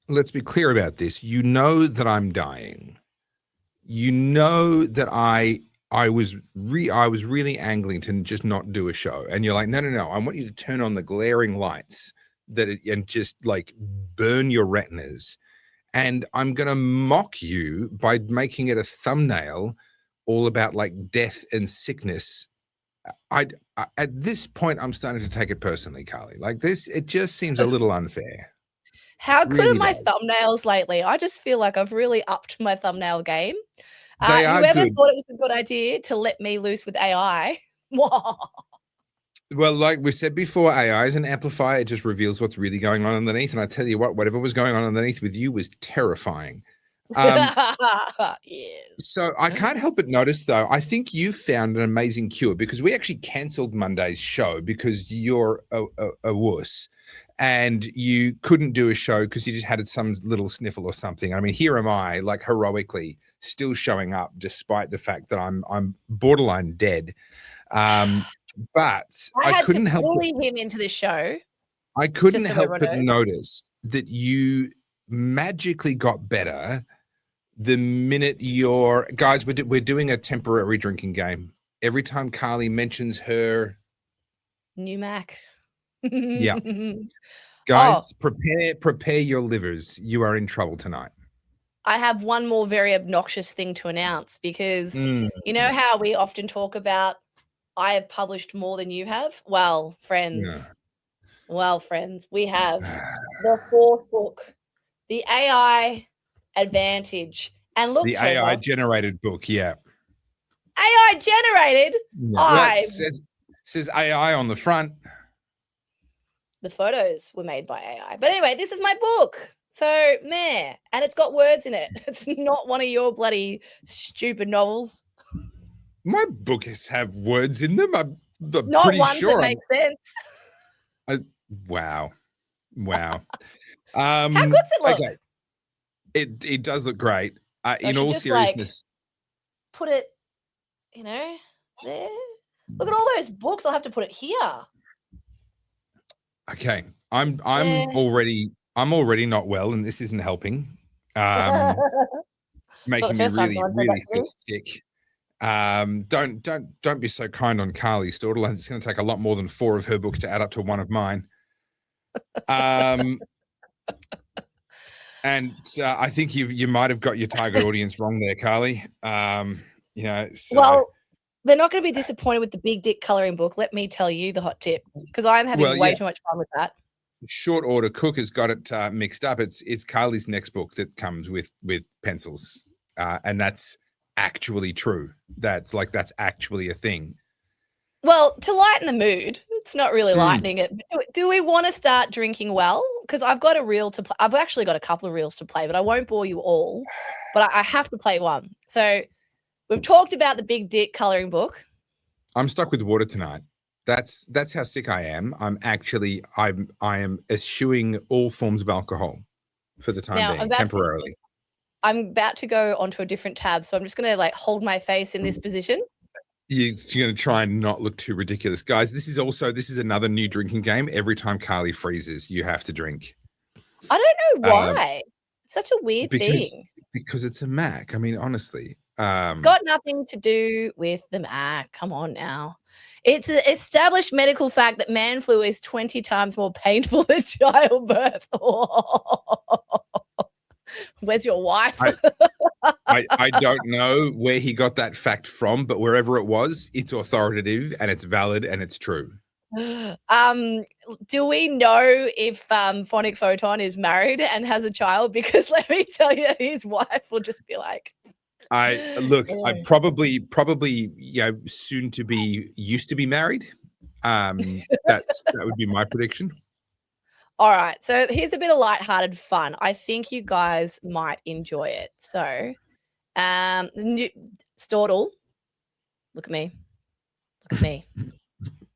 let's be clear about this. You know that I'm dying. You know that I was really angling to just not do a show, and you're like, no. I want you to turn on the glaring lights and just like burn your retinas, and I'm gonna mock you by making it a thumbnail all about like death and sickness. I at this point I'm starting to take it personally, Carly. Like this, it just seems a little unfair. How good Really are my does. thumbnails lately? I just feel like I've really upped my thumbnail game. They are Whoever good. thought it was a good idea to let me loose with AI? Well, like we said before, AI is an amplifier. It just reveals what's really going on underneath. And I tell you what, whatever was going on underneath with you was terrifying. Yes. So I can't help but notice, though, I think you found an amazing cure because we actually cancelled Monday's show because you're a wuss and you couldn't do a show because you just had some little sniffle or something. I mean, here am I, like heroically still showing up despite the fact that I'm borderline dead. But I had couldn't to help bully him into the show. I couldn't so help but knows. notice that you magically got better the minute your guys. We're doing a temporary drinking game. Every time Carly mentions her new Mac. Yeah. Guys, prepare your livers. You are in trouble tonight. I have one more very obnoxious thing to announce because you know how we often talk about I have published more than you have? Well, friends. Yeah. Well, friends, we have the fourth book, The AI Advantage. And look, The Topher, AI generated book, yeah. AI generated? Well, it says AI on the front. The photos were made by AI. But anyway, this is my book. So, meh. And it's got words in it. It's not one of your bloody stupid novels. My books have words in them. I'm not pretty ones sure. That make sense. Wow. How good's it look? Okay. It does look great. So in all seriousness, put it, there. Look at all those books. I'll have to put it here. Okay, I'm already not well, and this isn't helping. Making me really feel sick. Don't be so kind on Carly Stortle. It's going to take a lot more than 4 of her books to add up to one of mine. And I think you might have got your target audience wrong there, Carly. Well, they're not going to be disappointed with the big dick coloring book. Let me tell you the hot tip, because I'm having way too much fun with that. Short order, Cook has got it mixed up. It's Carly's next book that comes with pencils, and that's actually true. That's actually a thing. Well, to lighten the mood, it's not really lightening it. Do we want to start drinking well? Because I've got a reel to play. I've actually got a couple of reels to play, but I won't bore you all. But I have to play one. So we've talked about the big dick coloring book. I'm stuck with water tonight. That's how sick I am. I am eschewing all forms of alcohol for the time being, temporarily. I'm about to go onto a different tab, so I'm just going to hold my face in this position. You're going to try and not look too ridiculous. Guys, this is another new drinking game. Every time Carly freezes, you have to drink. I don't know why. It's such a weird thing. Because it's a Mac. I mean, honestly. It's got nothing to do with the Mac. Come on now. It's an established medical fact that man flu is 20 times more painful than childbirth. Where's your wife? I don't know where he got that fact from, but wherever it was, it's authoritative and it's valid and it's true. Do we know if Phonic Photon is married and has a child? Because let me tell you, his wife will just be like, I probably soon to be used to be married. That would be my prediction. All right, so here's a bit of lighthearted fun. I think you guys might enjoy it. So, Stortle, look at me.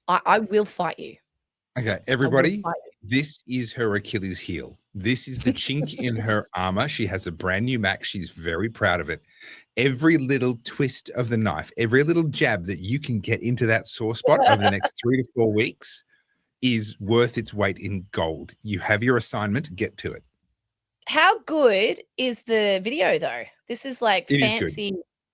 I will fight you. Okay, everybody, this is her Achilles heel. This is the chink in her armor. She has a brand new Mac. She's very proud of it. Every little twist of the knife, every little jab that you can get into that sore spot over the next 3 to 4 weeks is worth its weight in gold. You have your assignment. Get to it. How good is the video though? This is like It is good. fancy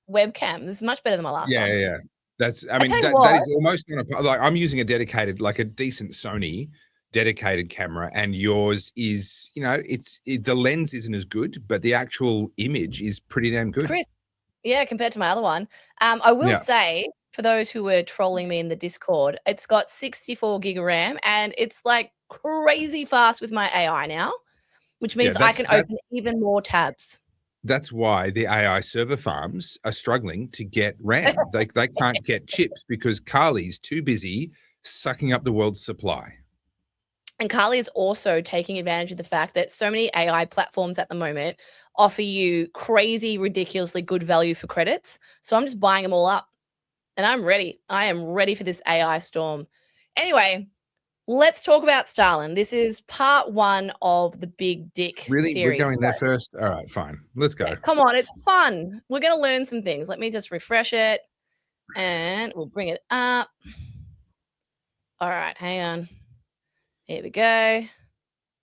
webcam. This is much better than my last Yeah, one. yeah, yeah. That's, I I mean, tell you that what, is almost on a, like, I'm using a dedicated, like a decent Sony dedicated camera, and yours is, you know, the lens isn't as good, but the actual image is pretty damn good. Chris, yeah, compared to my other one. I will Yeah. say, for those who were trolling me in the Discord, it's got 64 gig of RAM and it's like crazy fast with my AI now, which Yeah, means I can open even more tabs. That's why the AI server farms are struggling to get RAM. They can't get chips because Carly's too busy sucking up the world's supply. And Carly is also taking advantage of the fact that so many AI platforms at the moment offer you crazy, ridiculously good value for credits. So I'm just buying them all up and I'm ready. I am ready for this AI storm. Anyway, let's talk about Stalin. This is part 1 of the Big Dick Really? series. We're going there first? All right, fine. Let's go. Okay, come on, it's fun. We're going to learn some things. Let me just refresh it and we'll bring it up. All right, hang on. Here we go.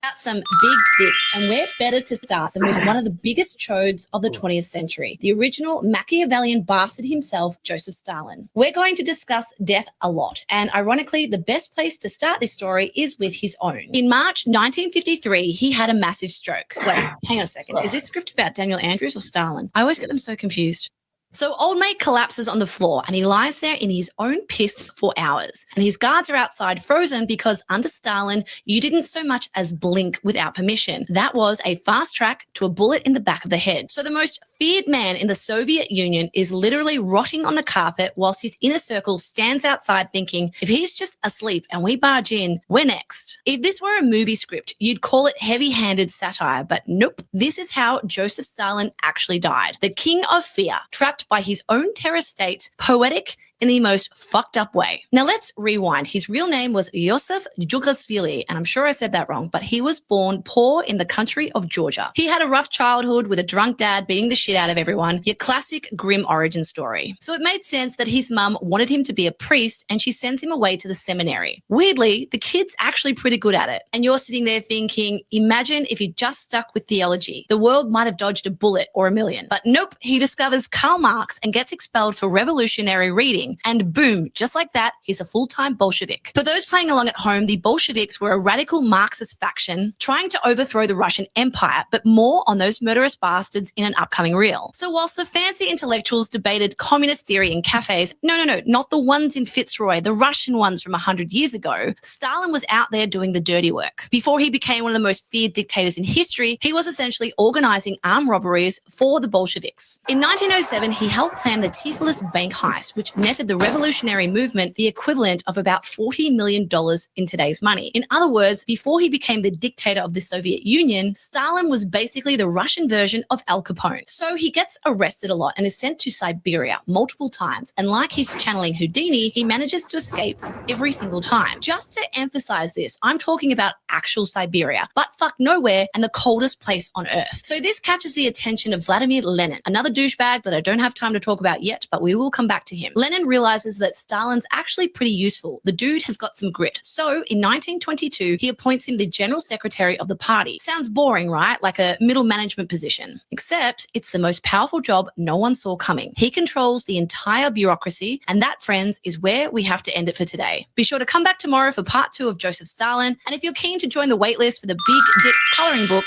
About some big dicks, and where better to start than with one of the biggest chodes of the 20th century, the original Machiavellian bastard himself, Joseph Stalin. We're going to discuss death a lot, and ironically, the best place to start this story is with his own. In March 1953, he had a massive stroke. Wait, hang on a second. Is this script about Daniel Andrews or Stalin? I always get them so confused. So old mate collapses on the floor and he lies there in his own piss for hours. And his guards are outside frozen because under Stalin, you didn't so much as blink without permission. That was a fast track to a bullet in the back of the head. So the most feared man in the Soviet Union is literally rotting on the carpet whilst his inner circle stands outside thinking, if he's just asleep and we barge in, we're next. If this were a movie script, you'd call it heavy-handed satire, but nope. This is how Joseph Stalin actually died. The king of fear, trapped by his own terror state, poetic in the most fucked up way. Now let's rewind. His real name was Yosef Jugashvili, and I'm sure I said that wrong, but he was born poor in the country of Georgia. He had a rough childhood with a drunk dad beating the shit out of everyone, your classic grim origin story. So it made sense that his mum wanted him to be a priest and she sends him away to the seminary. Weirdly, the kid's actually pretty good at it. And you're sitting there thinking, imagine if he just stuck with theology. The world might have dodged a bullet or a million. But nope, he discovers Karl Marx and gets expelled for revolutionary reading. And boom, just like that, he's a full-time Bolshevik. For those playing along at home, the Bolsheviks were a radical Marxist faction trying to overthrow the Russian Empire, but more on those murderous bastards in an upcoming reel. So whilst the fancy intellectuals debated communist theory in cafes, no, not the ones in Fitzroy, the Russian ones from 100 years ago, Stalin was out there doing the dirty work. Before he became one of the most feared dictators in history, he was essentially organizing armed robberies for the Bolsheviks. In 1907, he helped plan the Tiflis bank heist, which netted the revolutionary movement the equivalent of about $40 million in today's money. In other words, before he became the dictator of the Soviet Union, Stalin was basically the Russian version of Al Capone. So he gets arrested a lot and is sent to Siberia multiple times. And like he's channeling Houdini, he manages to escape every single time. Just to emphasize this, I'm talking about actual Siberia, but fuck nowhere and the coldest place on earth. So this catches the attention of Vladimir Lenin, another douchebag that I don't have time to talk about yet, but we will come back to him. Lenin realizes that Stalin's actually pretty useful. The dude has got some grit. So in 1922, he appoints him the general secretary of the party. Sounds boring, right? Like a middle management position. Except it's the most powerful job no one saw coming. He controls the entire bureaucracy, and that, friends, is where we have to end it for today. Be sure to come back tomorrow for part 2 of Joseph Stalin, and if you're keen to join the waitlist for the Big Dick coloring book.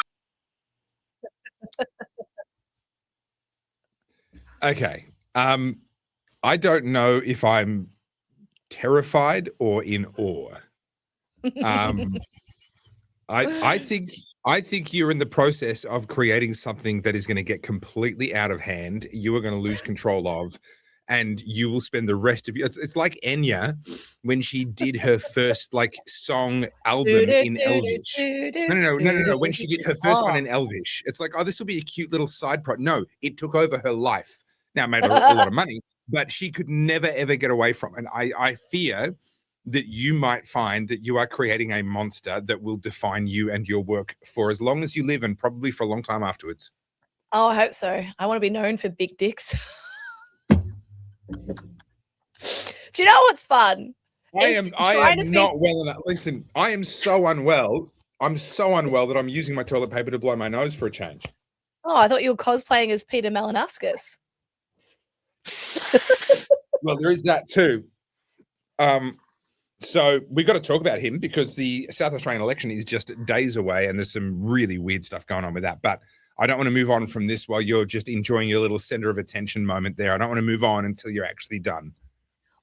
Okay. I don't know if I'm terrified or in awe. I think you're in the process of creating something that is going to get completely out of hand. You are going to lose control of, and you will spend the rest of you. It's like Enya when she did her first like song album in Elvish. No. When she did her first one in Elvish, it's like, oh, this will be a cute little side project. No, it took over her life. Now it made her a lot of money, but she could never ever get away from it. And I fear that you might find that you are creating a monster that will define you and your work for as long as you live, and probably for a long time afterwards. Oh, I hope so. I want to be known for big dicks. Do you know what's fun? I am not well enough. Listen, I am so unwell I'm so unwell that I'm using my toilet paper to blow my nose for a change. Oh, I thought you were cosplaying as Peter Malinowskis. Well, there is that too. So we got to talk about him because the South Australian election is just days away, and there's some really weird stuff going on with that. But I don't want to move on from this while you're just enjoying your little center of attention moment there. I don't want to move on until you're actually done.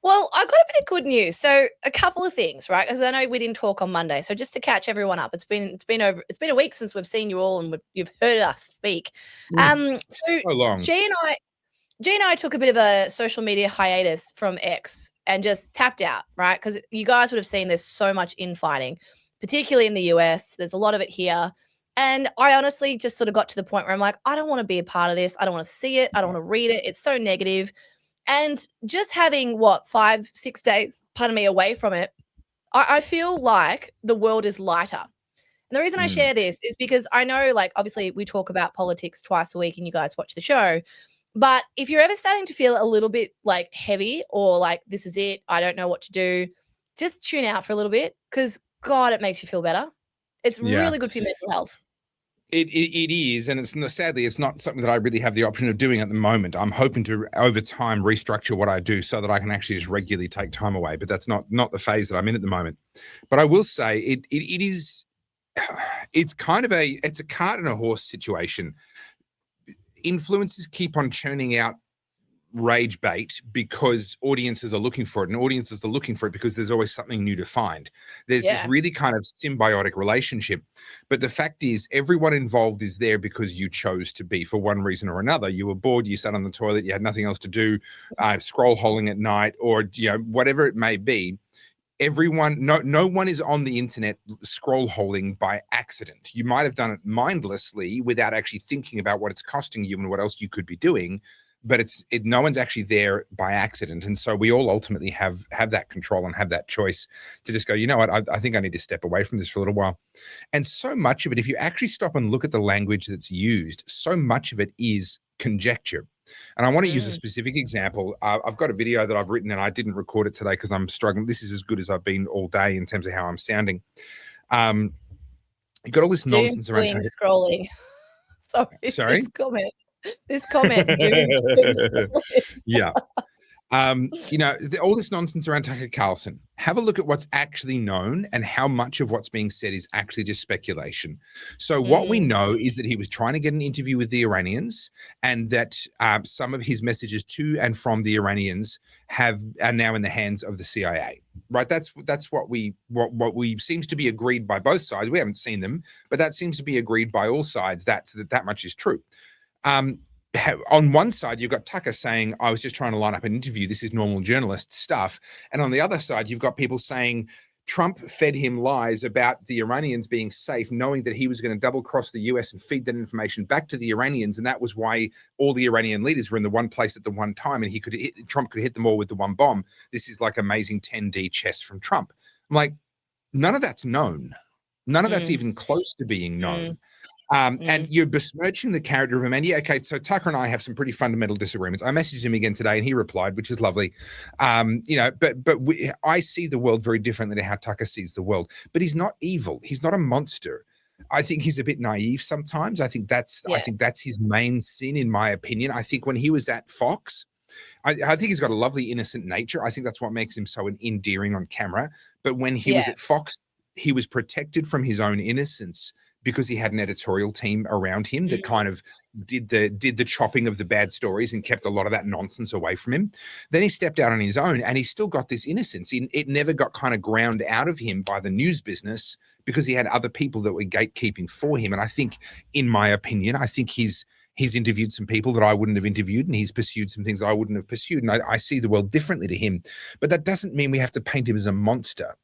Well, I got a bit of good news. So a couple of things, right? Because I know we didn't talk on Monday. So just to catch everyone up, it's been a week since we've seen you all and you've heard us speak. So long. G and I took a bit of a social media hiatus from X and just tapped out, right? Because you guys would have seen there's so much infighting, particularly in the US. There's a lot of it here. And I honestly just sort of got to the point where I'm like, I don't want to be a part of this. I don't want to see it. I don't want to read it. It's so negative. And just having 5-6 days, pardon me, away from it, I feel like the world is lighter. And the reason I share this is because I know, like, obviously we talk about politics twice a week and you guys watch the show. But if you're ever starting to feel a little bit like heavy or like this is it, I don't know what to do, just tune out for a little bit because, God, it makes you feel better. It's really good for your mental health. It is, and sadly, it's not something that I really have the option of doing at the moment. I'm hoping to, over time, restructure what I do so that I can actually just regularly take time away, but that's not the phase that I'm in at the moment. But I will say it is, it's kind of it's a cart and a horse situation. Influencers keep on churning out rage bait because audiences are looking for it, and audiences are looking for it because there's always something new to find. There's this really kind of symbiotic relationship, but the fact is everyone involved is there because you chose to be for one reason or another. You were bored, you sat on the toilet, you had nothing else to do, scroll holing at night, or whatever it may be. Everyone, no one is on the internet scroll holing by accident. You might have done it mindlessly without actually thinking about what it's costing you and what else you could be doing, but no one's actually there by accident. And so we all ultimately have that control and have that choice to just go, you know what, I think I need to step away from this for a little while. And so much of it, if you actually stop and look at the language that's used, so much of it is conjecture. And I want to use a specific example. I've got a video that I've written and I didn't record it today because I'm struggling. This is as good as I've been all day in terms of how I'm sounding. You got all this nonsense around scrolling. Sorry. This comment. Yeah. All this nonsense around Tucker Carlson. Have a look at what's actually known and how much of what's being said is actually just speculation. So what we know is that he was trying to get an interview with the Iranians, and that some of his messages to and from the Iranians are now in the hands of the CIA. Right? That's what we seems to be agreed by both sides. We haven't seen them, but that seems to be agreed by all sides. That much is true. On one side, you've got Tucker saying, I was just trying to line up an interview. This is normal journalist stuff. And on the other side, you've got people saying Trump fed him lies about the Iranians being safe, knowing that he was going to double cross the US and feed that information back to the Iranians. And that was why all the Iranian leaders were in the one place at the one time. And Trump could hit them all with the one bomb. This is like amazing 10D chess from Trump. I'm like, none of that's known. None of that's even close to being known. And you're besmirching the character of him. And okay, so Tucker and I have some pretty fundamental disagreements. I messaged him again today and he replied, which is lovely. I see the world very differently to how Tucker sees the world. But he's not evil. He's not a monster. I think he's a bit naive sometimes. I think that's his main sin, in my opinion. I think when he was at Fox, I think he's got a lovely, innocent nature. I think that's what makes him so endearing on camera. But when he was at Fox, he was protected from his own innocence because he had an editorial team around him that kind of did the chopping of the bad stories and kept a lot of that nonsense away from him. Then he stepped out on his own and he still got this innocence. It never got kind of ground out of him by the news business because he had other people that were gatekeeping for him. And I think, in my opinion, he's interviewed some people that I wouldn't have interviewed, and he's pursued some things I wouldn't have pursued. And I see the world differently to him, but that doesn't mean we have to paint him as a monster.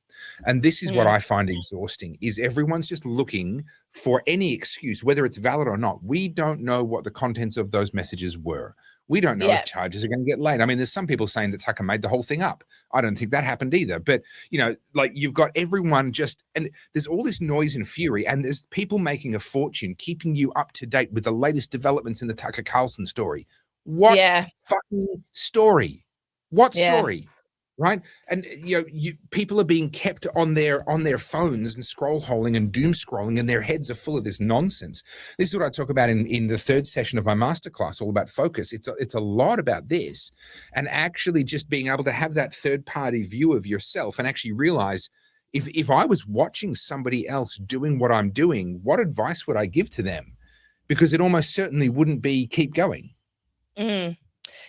And this is what I find exhausting, is everyone's just looking for any excuse, whether it's valid or not. We don't know what the contents of those messages were. We don't know if charges are going to get laid. I mean, there's some people saying that Tucker made the whole thing up. I don't think that happened either. But, you've got everyone and there's all this noise and fury, and there's people making a fortune, keeping you up to date with the latest developments in the Tucker Carlson story. What fucking story? What story? right? And people are being kept on their phones and scroll holing and doom scrolling, and their heads are full of this nonsense. This is what I talk about in the third session of my masterclass, all about focus. It's a lot about this, and actually just being able to have that third party view of yourself and actually realize, if I was watching somebody else doing what I'm doing, what advice would I give to them? Because it almost certainly wouldn't be keep going.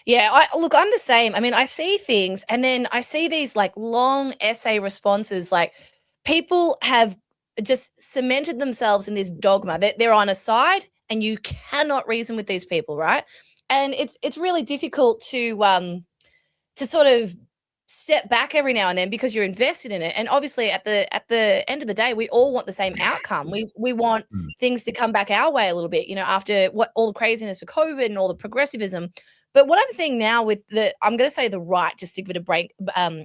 Yeah, I'm the same. I mean, I see things and then I see these like long essay responses, like people have just cemented themselves in this dogma that they're on a side and you cannot reason with these people, right? And it's really difficult to sort of step back every now and then because you're invested in it. And obviously at the end of the day, we all want the same outcome. We want things to come back our way a little bit, after what all the craziness of COVID and all the progressivism. But what I'm seeing now with I'm going to say the right, just to give it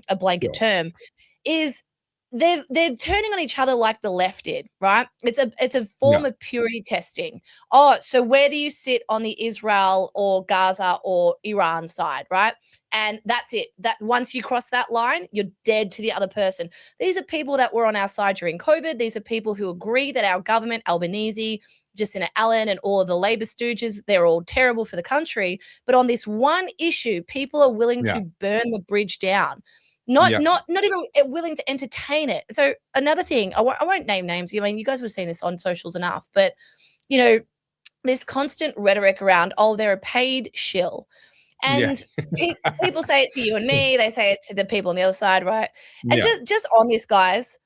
a blanket term, is they're turning on each other like the left did, right? It's a form of purity testing. Oh, so where do you sit on the Israel or Gaza or Iran side, right? And that's it. That once you cross that line, you're dead to the other person. These are people that were on our side during COVID. These are people who agree that our government, Albanese, Jacinta Allen, and all of the Labor stooges, they're all terrible for the country. But on this one issue, people are willing to burn the bridge down. Not even willing to entertain it. So another thing, I won't name names. I mean, you guys would have seen this on socials enough, but this constant rhetoric around, oh, they're a paid shill. And people say it to you and me, they say it to the people on the other side, right? And just on this, guys,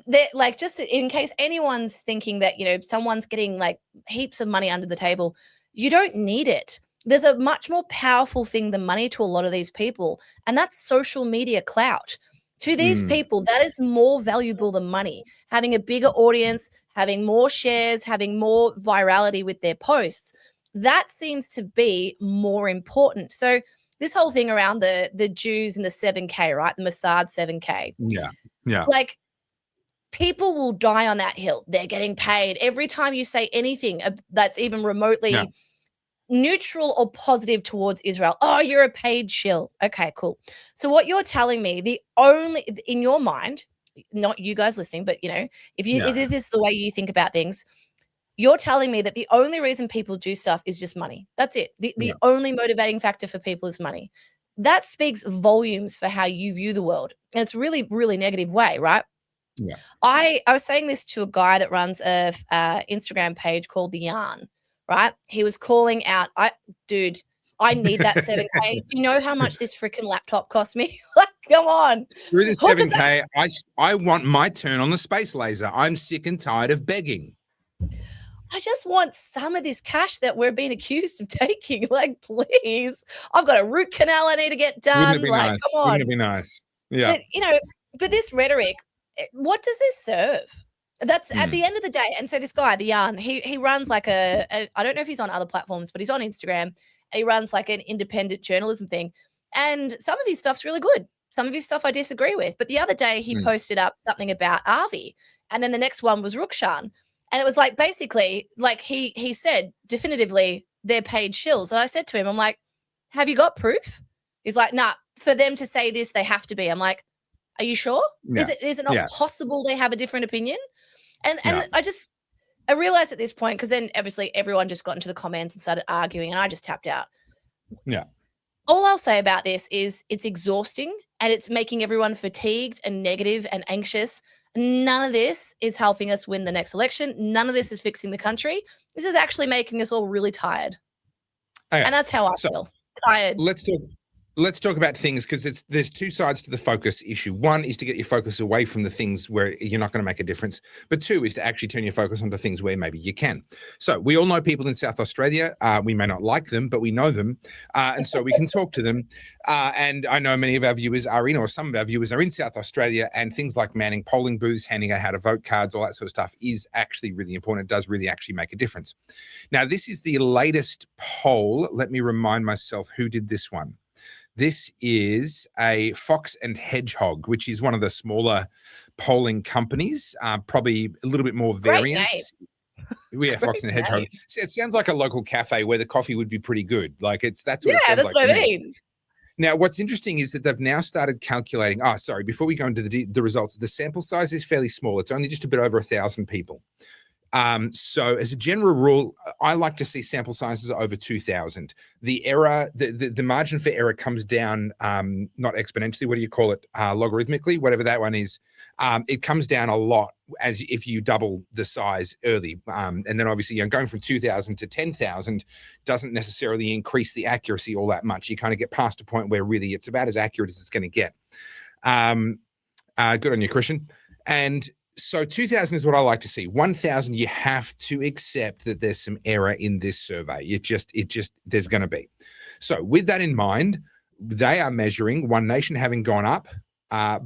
they're like, just in case anyone's thinking that, someone's getting like heaps of money under the table, you don't need it. There's a much more powerful thing than money to a lot of these people, and that's social media clout. To these people, that is more valuable than money. Having a bigger audience, having more shares, having more virality with their posts, that seems to be more important. So this whole thing around the Jews and the 7K, right? The Mossad 7K. Yeah. Like, people will die on that hill. They're getting paid. Every time you say anything that's even remotely neutral or positive towards Israel, oh, you're a paid shill. Okay, cool. So what you're telling me, in your mind, not you guys listening, but if this is the way you think about things, you're telling me that the only reason people do stuff is just money. That's it. The only motivating factor for people is money. That speaks volumes for how you view the world. And it's really, really negative way, right? Yeah. I was saying this to a guy that runs a Instagram page called The Yarn, right? He was calling out, I need that 7K. Do you know how much this freaking laptop cost me? Like, come on. Through the 7K, I want my turn on the space laser. I'm sick and tired of begging. I just want some of this cash that we're being accused of taking. Like, please. I've got a root canal I need to get done. Wouldn't it be like, nice? Come on. Wouldn't it be nice? Yeah. But this rhetoric, what does this serve? That's at the end of the day. And so this guy, The Yarn, he runs like I don't know if he's on other platforms, but he's on Instagram. And he runs like an independent journalism thing. And some of his stuff's really good. Some of his stuff I disagree with. But the other day he posted up something about Avi. And then the next one was Rukshan. And it was like, basically, like he said definitively they're paid shills. And I said to him, I'm like, have you got proof? He's like, nah, for them to say this, they have to be. I'm like, are you sure? Yeah. Is it not possible they have a different opinion? And I realized at this point, because then obviously everyone just got into the comments and started arguing and I just tapped out. Yeah. All I'll say about this is it's exhausting and it's making everyone fatigued and negative and anxious. None of this is helping us win the next election. None of this is fixing the country. This is actually making us all really tired. Okay. And that's how I feel. Tired. Let's talk about things, because there's two sides to the focus issue. One is to get your focus away from the things where you're not going to make a difference. But two is to actually turn your focus onto things where maybe you can. So we all know people in South Australia. We may not like them, but we know them. And so we can talk to them. And I know many of our viewers are in, or some of our viewers are in South Australia, and things like manning polling booths, handing out how to vote cards, all that sort of stuff is actually really important. It does really actually make a difference. Now, this is the latest poll. Let me remind myself who did this one. This is a Fox and Hedgehog, which is one of the smaller polling companies, probably a little bit more variance. Yeah, Fox and Hedgehog. It sounds like a local cafe where the coffee would be pretty good. Like that's what it sounds like. Yeah, that's what I mean. Now, what's interesting is that they've now started calculating. Oh, sorry. Before we go into the results, the sample size is fairly small. It's only just a bit over 1,000 people. So as a general rule, I like to see sample sizes over 2,000. The error, the margin for error comes down, not exponentially. What do you call it? Logarithmically, whatever that one is. It comes down a lot as if you double the size early. And then obviously, going from 2,000 to 10,000 doesn't necessarily increase the accuracy all that much. You kind of get past a point where really it's about as accurate as it's going to get. Good on you, Christian. And so 2,000 is what I like to see. 1,000, you have to accept that there's some error in this survey. There's going to be. So with that in mind, they are measuring One Nation having gone up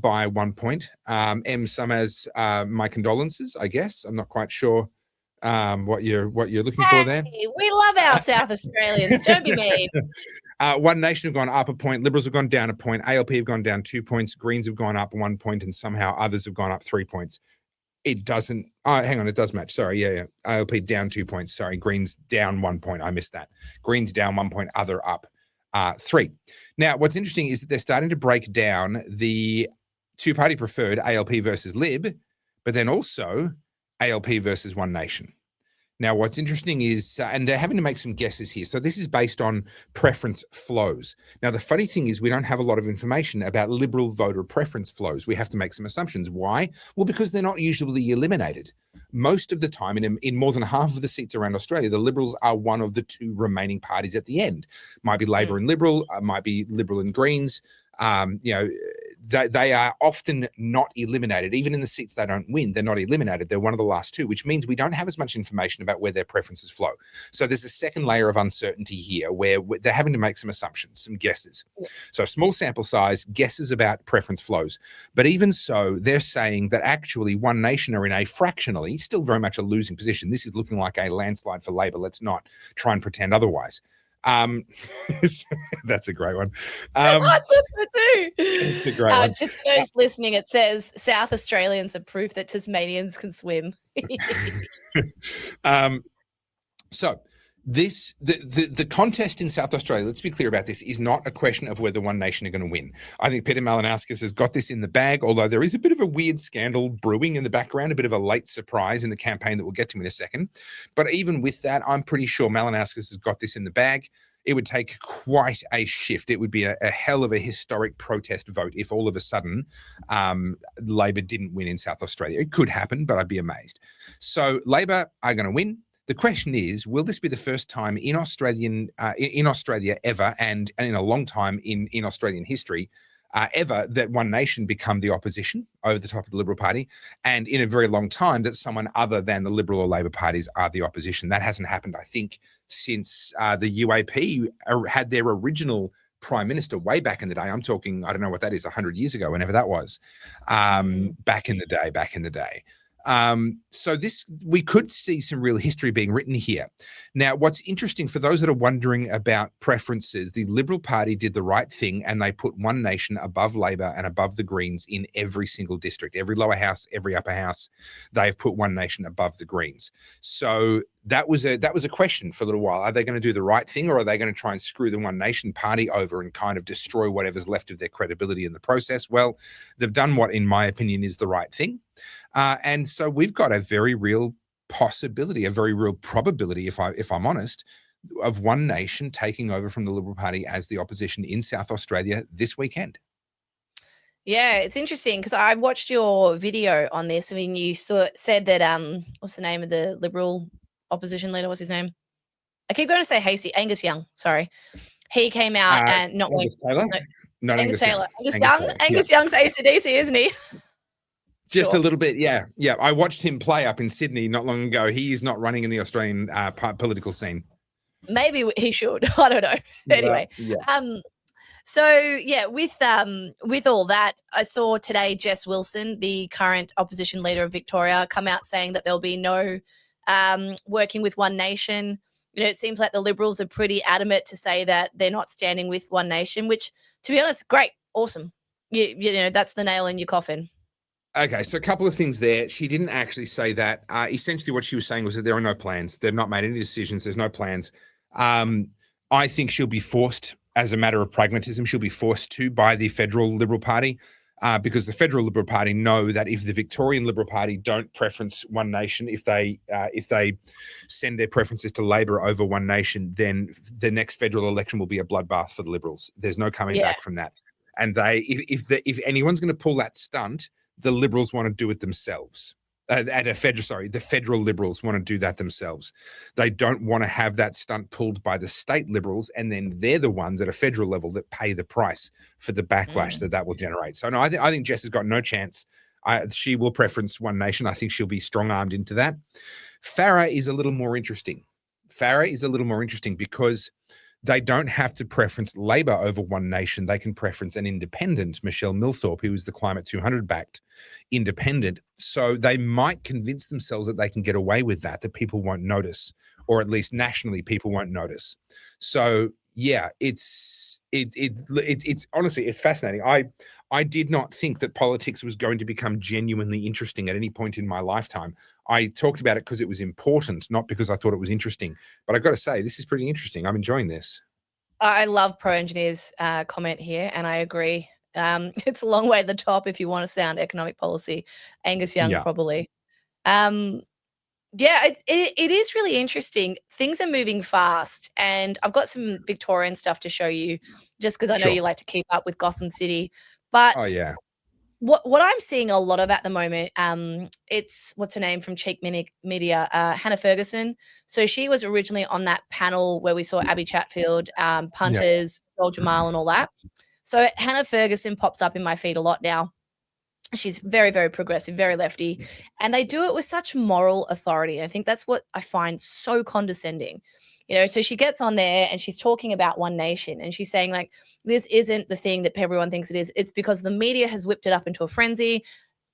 by 1 point. M. Summers, my condolences, I guess. I'm not quite sure what you're looking for there. We love our South Australians. Don't be mean. One Nation have gone up a point. Liberals have gone down a point. ALP have gone down 2 points. Greens have gone up 1 point, and somehow others have gone up 3 points. It doesn't. Oh, hang on. It does match. Sorry. Yeah. ALP down 2 points. Sorry. Greens down 1 point. I missed that. Greens down 1 point. Other up 3. Now, what's interesting is that they're starting to break down the two-party preferred ALP versus Lib, but then also ALP versus One Nation. Now, what's interesting is, and they're having to make some guesses here. So this is based on preference flows. Now, the funny thing is we don't have a lot of information about Liberal voter preference flows. We have to make some assumptions. Why? Well, because they're not usually eliminated. Most of the time, in more than half of the seats around Australia, the Liberals are one of the two remaining parties at the end. Might be Labor and Liberal, might be Liberal and Greens. They are often not eliminated. Even in the seats they don't win, they're not eliminated. They're one of the last two, which means we don't have as much information about where their preferences flow. So there's a second layer of uncertainty here where they're having to make some assumptions, some guesses. So small sample size, guesses about preference flows. But even so, they're saying that actually One Nation are in a fractionally, still very much a losing position. This is looking like a landslide for Labor. Let's not try and pretend otherwise. That's a great one. It's a great one. Just for those listening, it says South Australians are proof that Tasmanians can swim. So the contest in South Australia, let's be clear about this, is not a question of whether One Nation are going to win. I think Peter Malinauskas has got this in the bag, although there is a bit of a weird scandal brewing in the background, a bit of a late surprise in the campaign that we'll get to in a second. But even with that, I'm pretty sure Malinauskas has got this in the bag. It would take quite a shift. It would be a hell of a historic protest vote if all of a sudden Labor didn't win in South Australia. It could happen, but I'd be amazed. So Labor are going to win. The question is, will this be the first time in Australia ever, and in a long time in Australian history, ever, that One Nation become the opposition over the top of the Liberal Party, and in a very long time that someone other than the Liberal or Labor parties are the opposition? That hasn't happened, I think, since the UAP had their original Prime Minister way back in the day. I'm talking, I don't know what that is, 100 years ago, whenever that was, back in the day. So we could see some real history being written here. Now, what's interesting for those that are wondering about preferences, the Liberal Party did the right thing and they put One Nation above Labor and above the Greens in every single district, every lower house, every upper house. They've put One Nation above the Greens. So that was a question for a little while. Are they going to do the right thing, or are they going to try and screw the One Nation party over and kind of destroy whatever's left of their credibility in the process? Well, they've done what, in my opinion, is the right thing. And so we've got a very real possibility, a very real probability, if I'm honest, of One Nation taking over from the Liberal Party as the opposition in South Australia this weekend. Yeah, it's interesting because I watched your video on this. I mean, you said that what's the name of the Liberal opposition leader? What's his name? I keep going to say Hasty. Angus Young. Sorry, he came out and not Angus Taylor. No, Angus Taylor. Angus Young's AC/DC, isn't he? Just a little bit, yeah. I watched him play up in Sydney not long ago. He is not running in the Australian political scene. Maybe he should. I don't know. Anyway, with all that, I saw today Jess Wilson, the current opposition leader of Victoria, come out saying that there'll be no working with One Nation. You know, it seems like the Liberals are pretty adamant to say that they're not standing with One Nation, which, to be honest, great, awesome. You know, that's the nail in your coffin. Okay, so a couple of things there. She didn't actually say that. Essentially what she was saying was that there are no plans. They've not made any decisions. There's no plans. I think she'll be forced as a matter of pragmatism. She'll be forced to by the federal Liberal Party. Because the federal Liberal Party know that if the Victorian Liberal Party don't preference One Nation, if they send their preferences to Labor over One Nation, then the next federal election will be a bloodbath for the Liberals. There's no coming back from that. And if anyone's going to pull that stunt, the Liberals want to do it themselves. The federal Liberals want to do that themselves. They don't want to have that stunt pulled by the state Liberals, and then they're the ones at a federal level that pay the price for the backlash that will generate. So no, I think Jess has got no chance. She will preference One Nation. I think she'll be strong-armed into that. Farah is a little more interesting. Because they don't have to preference Labor over One Nation. They can preference an independent, Michelle Milthorpe, who is the Climate 200 backed independent. So they might convince themselves that they can get away with that people won't notice, or at least nationally people won't notice. So yeah, it's honestly, it's fascinating. I did not think that politics was going to become genuinely interesting at any point in my lifetime. I talked about it because it was important, not because I thought it was interesting. But I've got to say, this is pretty interesting. I'm enjoying this. I love Pro Engineer's comment here, and I agree. It's a long way to the top if you want to sound economic policy. Angus Young, probably. Yeah, it is really interesting. Things are moving fast, and I've got some Victorian stuff to show you just because I know you like to keep up with Gotham City. But what I'm seeing a lot of at the moment, it's what's her name from Cheek Media, Hannah Ferguson. So she was originally on that panel where we saw Abby Chatfield, punters, Joel Jamal and all that. So Hannah Ferguson pops up in my feed a lot now. She's very, very progressive, very lefty, and they do it with such moral authority. I think that's what I find so condescending. So she gets on there and she's talking about One Nation, and she's saying, like, this isn't the thing that everyone thinks it is. It's because the media has whipped it up into a frenzy.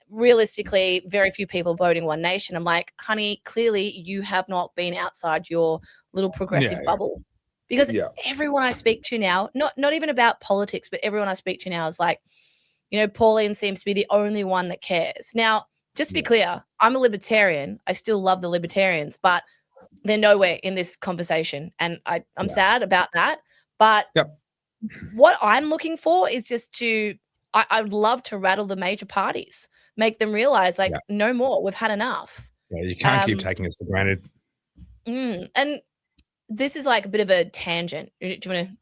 Realistically, very few people voting One Nation. I'm like, honey, clearly you have not been outside your little progressive bubble. Because everyone I speak to now, not even about politics, but everyone I speak to now is like, Pauline seems to be the only one that cares. Now, just to be clear, I'm a libertarian. I still love the libertarians, but they're nowhere in this conversation. And I'm sad about that. But what I'm looking for is just I'd love to rattle the major parties, make them realize, like, no more. We've had enough. Yeah, you can't keep taking us for granted. And this is like a bit of a tangent. Do you want to?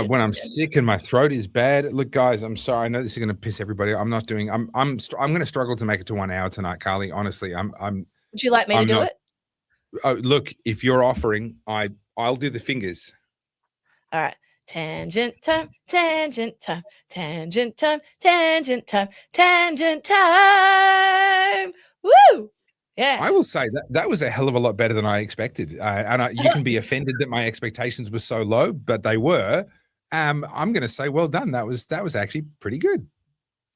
When I'm sick and my throat is bad. Look, guys, I'm sorry. I know this is going to piss everybody. I'm not doing. I'm going to struggle to make it to 1 hour tonight, Carly. Honestly, I'm. Would you like me to do it? Oh, look, if you're offering, I'll do the fingers. All right. Tangent time, tangent time, tangent time, tangent time, tangent time. Woo! Yeah. I will say that was a hell of a lot better than I expected. And you can be offended that my expectations were so low, but they were. I'm going to say, well done. That was actually pretty good.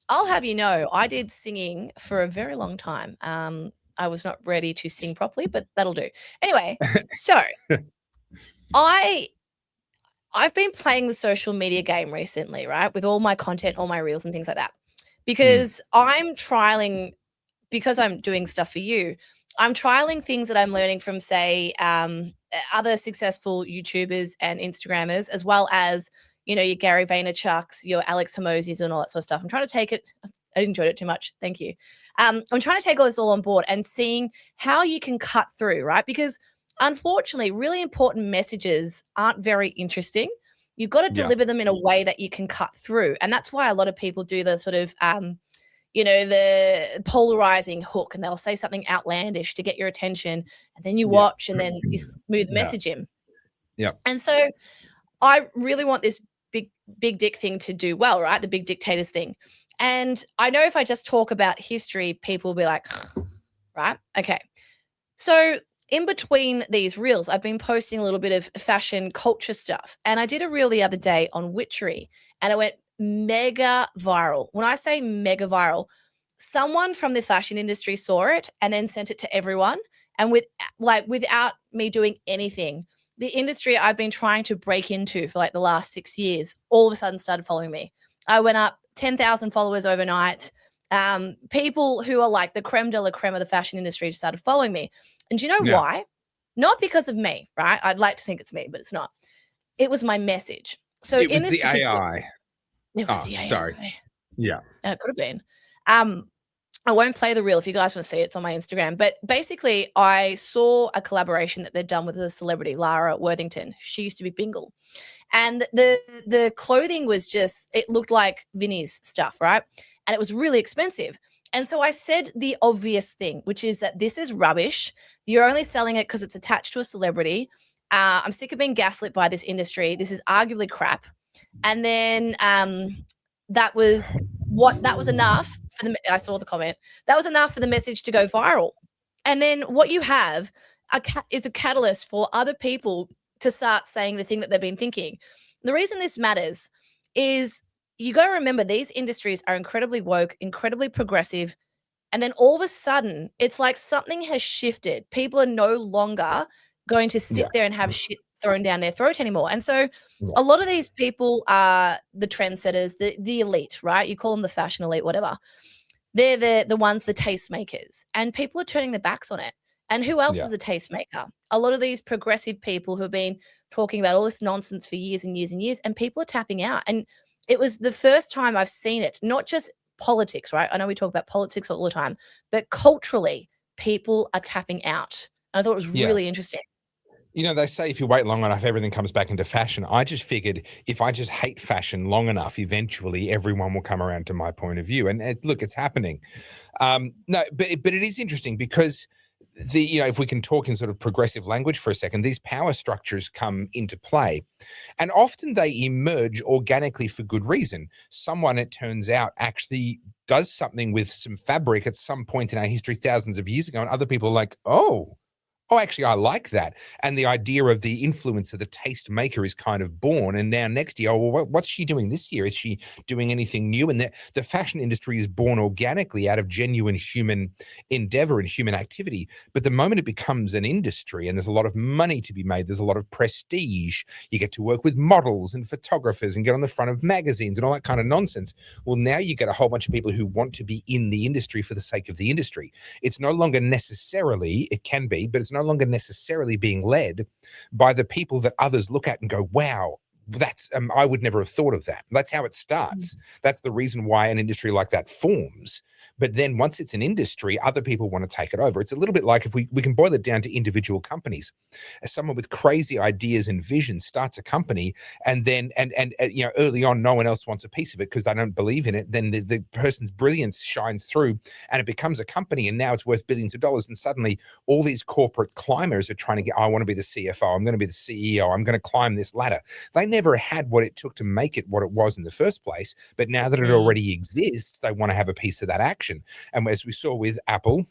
I'll have you know, I did singing for a very long time. I was not ready to sing properly, but that'll do. Anyway, so I've been playing the social media game recently, right? With all my content, all my reels and things like that. Because I'm trialing, because I'm doing stuff for you, I'm trialing things that I'm learning from, say, other successful YouTubers and Instagrammers, as well as, your Gary Vaynerchuk's, your Alex Hormozi's and all that sort of stuff. I'm trying to take it. I enjoyed it too much. Thank you. I'm trying to take all this all on board and seeing how you can cut through, right? Because unfortunately, really important messages aren't very interesting. You've got to deliver them in a way that you can cut through. And that's why a lot of people do the sort of, the polarizing hook, and they'll say something outlandish to get your attention. And then you watch and then you smooth message him. Yeah. And so I really want this big dick thing to do well, right? The big dictators thing. And I know if I just talk about history, people will be like, right? Okay. So in between these reels, I've been posting a little bit of fashion culture stuff. And I did a reel the other day on witchery, and it went mega viral. When I say mega viral, someone from the fashion industry saw it and then sent it to everyone. And without me doing anything, the industry I've been trying to break into for like the last 6 years, all of a sudden started following me. I went up 10,000 followers overnight. People who are like the creme de la creme of the fashion industry just started following me. And do you know why? Not because of me, right? I'd like to think it's me, but it's not. It was my message. So It in was this the particular, AI. it was Oh, the AI. sorry. Yeah. It could have been. I won't play the reel if you guys want to see it. It's on my Instagram. But basically, I saw a collaboration that they'd done with a celebrity, Lara Worthington. She used to be Bingle. And the clothing was just, it looked like Vinny's stuff, right? And it was really expensive. And so I said the obvious thing, which is that this is rubbish. You're only selling it because it's attached to a celebrity. I'm sick of being gaslit by this industry. This is arguably crap. And then that was enough for the, I saw the comment. That was enough for the message to go viral. And then what you have is a catalyst for other people to start saying the thing that they've been thinking. The reason this matters is you got to remember these industries are incredibly woke, incredibly progressive. And then all of a sudden, it's like something has shifted. People are no longer going to sit there and have shit thrown down their throat anymore. And so a lot of these people are the trendsetters, the elite, right? You call them the fashion elite, whatever. They're the ones, the tastemakers. And people are turning their backs on it. And who else is a tastemaker? A lot of these progressive people who have been talking about all this nonsense for years and years and years, and people are tapping out. And it was the first time I've seen it, not just politics, right? I know we talk about politics all the time, but culturally, people are tapping out. And I thought it was really interesting. You know, they say if you wait long enough, everything comes back into fashion. I just figured if I just hate fashion long enough, eventually everyone will come around to my point of view. And look, it's happening. No, but it is interesting because if we can talk in sort of progressive language for a second, these power structures come into play. And often they emerge organically for good reason. Someone, it turns out, actually does something with some fabric at some point in our history thousands of years ago. And other people are like, oh, actually, I like that. And the idea of the influencer, the taste maker is kind of born. And now next year, what's she doing this year? Is she doing anything new? And the fashion industry is born organically out of genuine human endeavor and human activity. But the moment it becomes an industry and there's a lot of money to be made, there's a lot of prestige, you get to work with models and photographers and get on the front of magazines and all that kind of nonsense. Well, now you get a whole bunch of people who want to be in the industry for the sake of the industry. It's no longer necessarily, it can be, but it's no longer necessarily being led by the people that others look at and go, wow, that's I would never have thought of that. That's how it starts. That's the reason why an industry like that forms. But then once it's an industry, other people want to take it over. It's a little bit like if we can boil it down to individual companies. As someone with crazy ideas and visions starts a company, and then and early on no one else wants a piece of it because they don't believe in it, then the person's brilliance shines through and it becomes a company, and now it's worth billions of dollars, and suddenly all these corporate climbers are trying to get, I want to be the CFO, I'm going to be the CEO, I'm going to climb this ladder. They never had what it took to make it what it was in the first place, but now that it already exists, they want to have a piece of that action. And as we saw with Apple,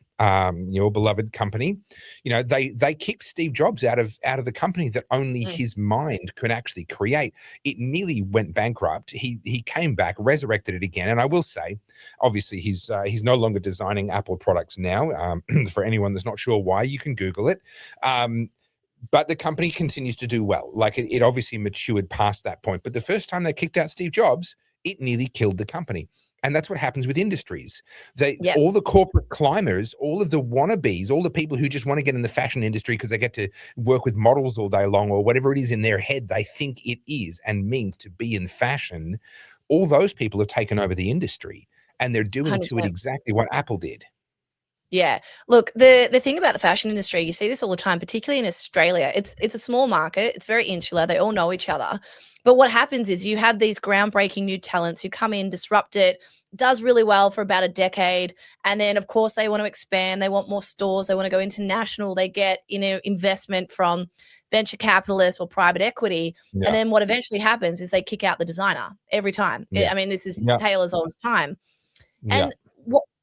your beloved company, they kicked Steve Jobs out of the company that only his mind could actually create. It nearly went bankrupt. He came back, resurrected it again. And I will say, obviously, he's no longer designing Apple products now. For anyone that's not sure why, you can Google it. But the company continues to do well. Like it obviously matured past that point. But the first time they kicked out Steve Jobs, it nearly killed the company. And that's what happens with industries. All the corporate climbers, all of the wannabes, all the people who just want to get in the fashion industry because they get to work with models all day long or whatever it is in their head they think it is and means to be in fashion, all those people have taken over the industry and they're doing 100%. to it exactly what Apple did. Yeah. Look, the thing about the fashion industry, you see this all the time, particularly in Australia. It's a small market. It's very insular. They all know each other. But what happens is you have these groundbreaking new talents who come in, disrupt it, does really well for about a decade. And then, of course, they want to expand. They want more stores. They want to go international. They get, investment from venture capitalists or private equity. Yeah. And then what eventually happens is they kick out the designer every time. Yeah. I mean, this is tale as old as time. Yeah. And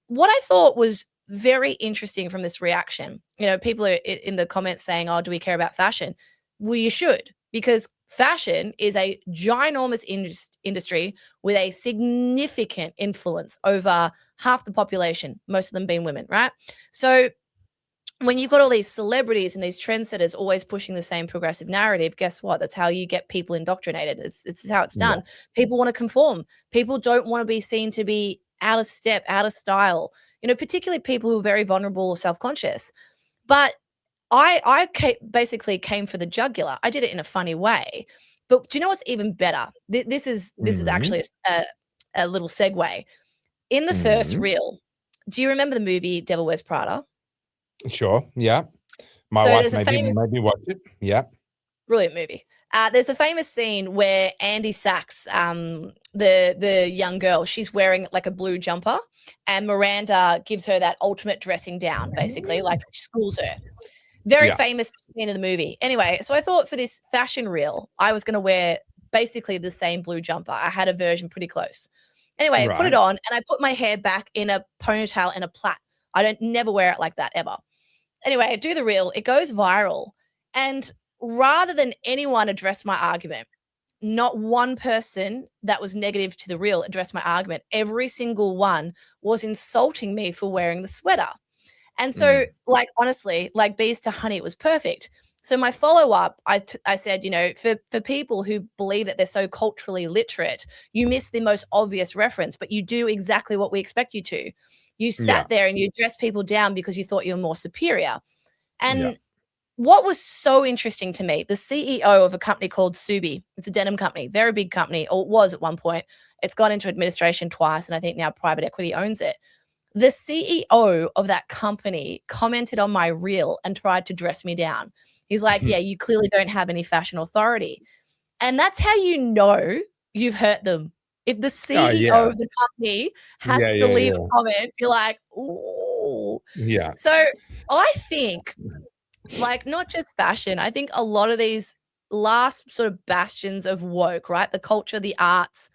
what I thought was very interesting from this reaction, people are in the comments saying, oh, do we care about fashion? Well, you should, because fashion is a ginormous industry with a significant influence over half the population, most of them being women, right? So when you've got all these celebrities and these trendsetters always pushing the same progressive narrative, guess what? That's how you get people indoctrinated. It's how it's done. Yeah. People want to conform. People don't want to be seen to be out of step, out of style, particularly people who are very vulnerable or self-conscious. But I basically came for the jugular. I did it in a funny way, But do you know what's even better? This is actually a little segue. In the first reel, do you remember the movie Devil Wears Prada? Sure. Yeah. My So wife there's a famous maybe watch it. Yeah. brilliant movie. There's a famous scene where Andy Sachs, the young girl, she's wearing like a blue jumper, and Miranda gives her that ultimate dressing down, basically, like schools her. Very famous scene in the movie. Anyway, so I thought for this fashion reel, I was going to wear basically the same blue jumper. I had a version pretty close. Anyway, I put it on, and I put my hair back in a ponytail and a plait. I don't never wear it like that ever. Anyway, I do the reel. It goes viral. And rather than anyone address my argument, not one person that was negative to the reel addressed my argument. Every single one was insulting me for wearing the sweater. And so, like, honestly, like bees to honey, it was perfect. So my follow-up, I said, you know, for people who believe that they're so culturally literate, you miss the most obvious reference, but you do exactly what we expect you to. You sat there and you dressed people down because you thought you were more superior. And what was so interesting to me, the CEO of a company called Subi, it's a denim company, very big company, or it was at one point. It's gone into administration twice, and I think now private equity owns it. The CEO of that company commented on my reel and tried to dress me down. He's like, yeah, you clearly don't have any fashion authority. And that's how you know you've hurt them. If the CEO of the company has to leave a comment, you're like, ooh. Yeah. So I think, like, not just fashion, I think a lot of these last sort of bastions of woke, right? The culture, the arts,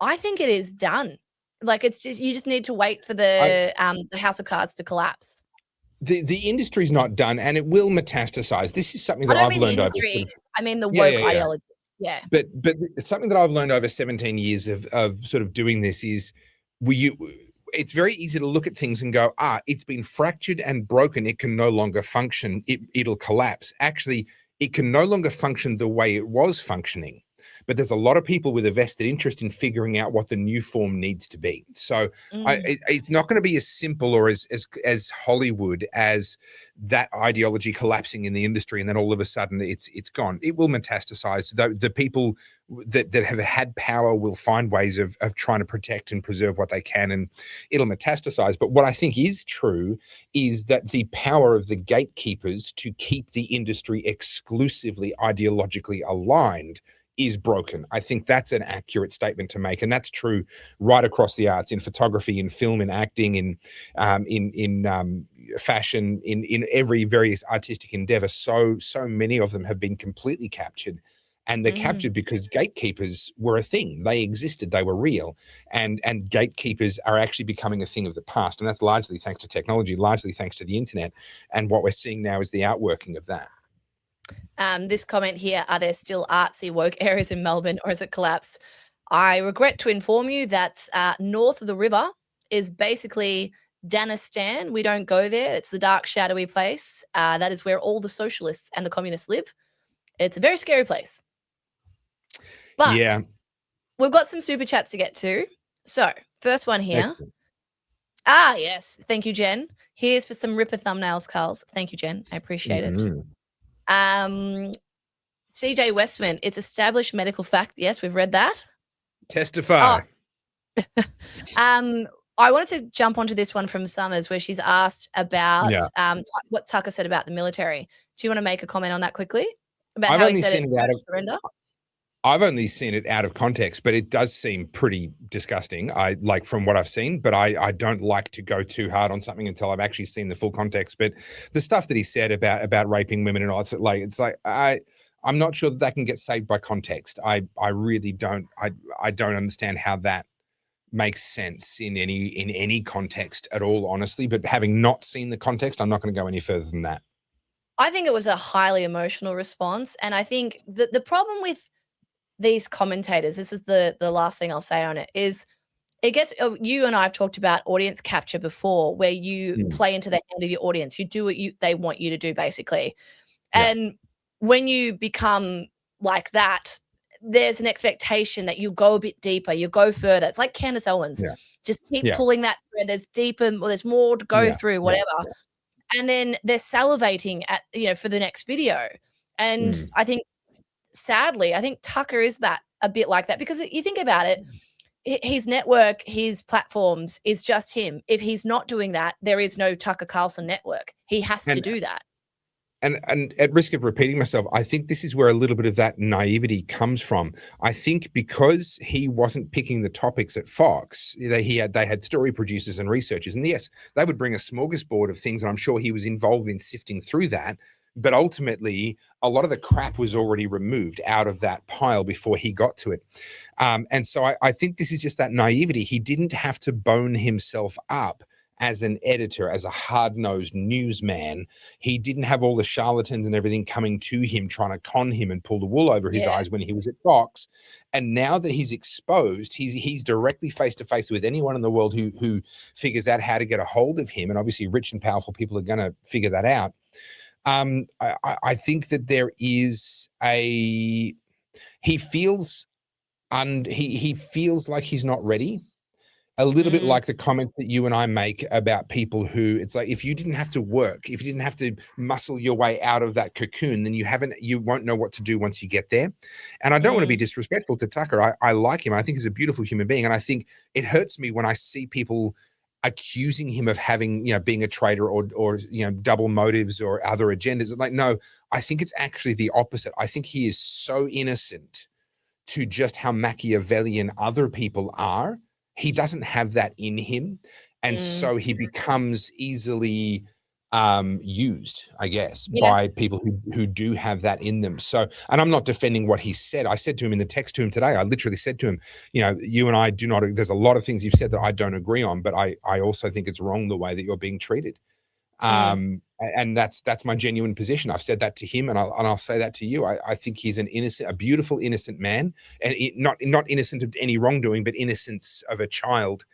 I think it is done. Like, it's just, you just need to wait for the house of cards to collapse. The industry's not done, and it will metastasize. This is something that I've learned over. I mean the woke ideology. Yeah. But it's something that I've learned over 17 years of sort of doing this is it's very easy to look at things and go, it's been fractured and broken. It can no longer function. It'll collapse. Actually, it can no longer function the way it was functioning. But there's a lot of people with a vested interest in figuring out what the new form needs to be. So it's not going to be as simple or as Hollywood as that ideology collapsing in the industry and then all of a sudden it's gone. It will metastasize. The people that have had power will find ways of trying to protect and preserve what they can, and it'll metastasize. But what I think is true is that the power of the gatekeepers to keep the industry exclusively ideologically aligned is broken. I think that's an accurate statement to make, and that's true right across the arts, in photography, in film, in acting, in fashion, in every various artistic endeavor. So many of them have been completely captured, and they're captured because gatekeepers were a thing. They existed. They were real, and gatekeepers are actually becoming a thing of the past, and that's largely thanks to technology, largely thanks to the internet. And what we're seeing now is the outworking of that. This comment here, are there still artsy woke areas in Melbourne or has it collapsed? I regret to inform you that north of the river is basically Danistan. We don't go there. It's the dark, shadowy place. That is where all the socialists and the communists live. It's a very scary place. But we've got some super chats to get to. So first one here. Excellent. Yes. Thank you, Jen. Here's for some ripper thumbnails, Carlz. Thank you, Jen. I appreciate it. CJ Westman, it's established medical fact. Yes, we've read that. Testify. I wanted to jump onto this one from Summers where she's asked about what Tucker said about the military. Do you want to make a comment on that quickly? About how he said it surrender? I've only seen it out of context, but it does seem pretty disgusting. I like from what I've seen, but I don't like to go too hard on something until I've actually seen the full context. But the stuff that he said about raping women and all, it's like I'm not sure that can get saved by context. I really don't. I don't understand how that makes sense in any context at all, honestly. But having not seen the context, I'm not going to go any further than that. I think it was a highly emotional response, and I think the problem with these commentators, this is the last thing I'll say on it, is it gets, you and I have talked about audience capture before, where you play into the hand of your audience. You do what they want you to do, basically. And when you become like that, there's an expectation that you go a bit deeper, you go further. It's like Candace Owens. Just keep pulling that thread. There's deeper, or there's more to go through, whatever. And then they're salivating at, for the next video. And I think sadly, I think Tucker is that a bit like that, because you think about it, his network, his platforms is just him. If he's not doing that, there is no Tucker Carlson network. He has to do that. And at risk of repeating myself, I think this is where a little bit of that naivety comes from. I think because he wasn't picking the topics at Fox, they had story producers and researchers, and yes, they would bring a smorgasbord of things, and I'm sure he was involved in sifting through that. But ultimately, a lot of the crap was already removed out of that pile before he got to it. And so I think this is just that naivety. He didn't have to bone himself up as an editor, as a hard-nosed newsman. He didn't have all the charlatans and everything coming to him, trying to con him and pull the wool over his eyes when he was at Fox. And now that he's exposed, he's directly face-to-face with anyone in the world who figures out how to get a hold of him. And obviously rich and powerful people are going to figure that out. I think that there is he feels like he's not ready. A little bit like the comments that you and I make about people who, it's like, if you didn't have to work, if you didn't have to muscle your way out of that cocoon, then you won't know what to do once you get there. And I don't want to be disrespectful to Tucker. I like him. I think he's a beautiful human being. And I think it hurts me when I see people accusing him of having, being a traitor or double motives or other agendas. Like, no, I think it's actually the opposite. I think he is so innocent to just how Machiavellian other people are. He doesn't have that in him. And so he becomes easily used, I guess, by people who do have that in them. So, and I'm not defending what he said. I said to him in the text to him today, I literally said to him, you and I do not, there's a lot of things you've said that I don't agree on, but I also think it's wrong the way that you're being treated. And that's my genuine position. I've said that to him, and I'll say that to you. I think he's a beautiful, innocent man, and not innocent of any wrongdoing, but innocence of a child.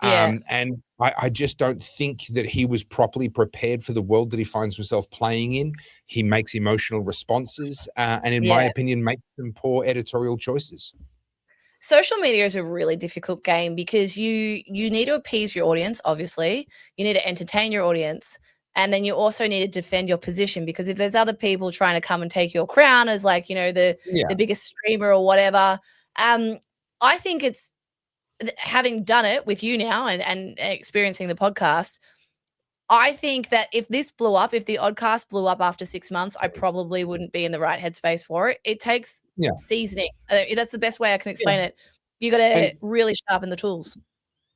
And I just don't think that he was properly prepared for the world that he finds himself playing in. He makes emotional responses, and in my opinion, makes some poor editorial choices. Social media is a really difficult game because you need to appease your audience, obviously. You need to entertain your audience. And then you also need to defend your position, because if there's other people trying to come and take your crown as like, the biggest streamer or whatever, I think it's, having done it with you now and experiencing the podcast, I think that if this blew up, if the Oddcast blew up after 6 months, I probably wouldn't be in the right headspace for it. It takes seasoning. That's the best way I can explain it. You got to really sharpen the tools.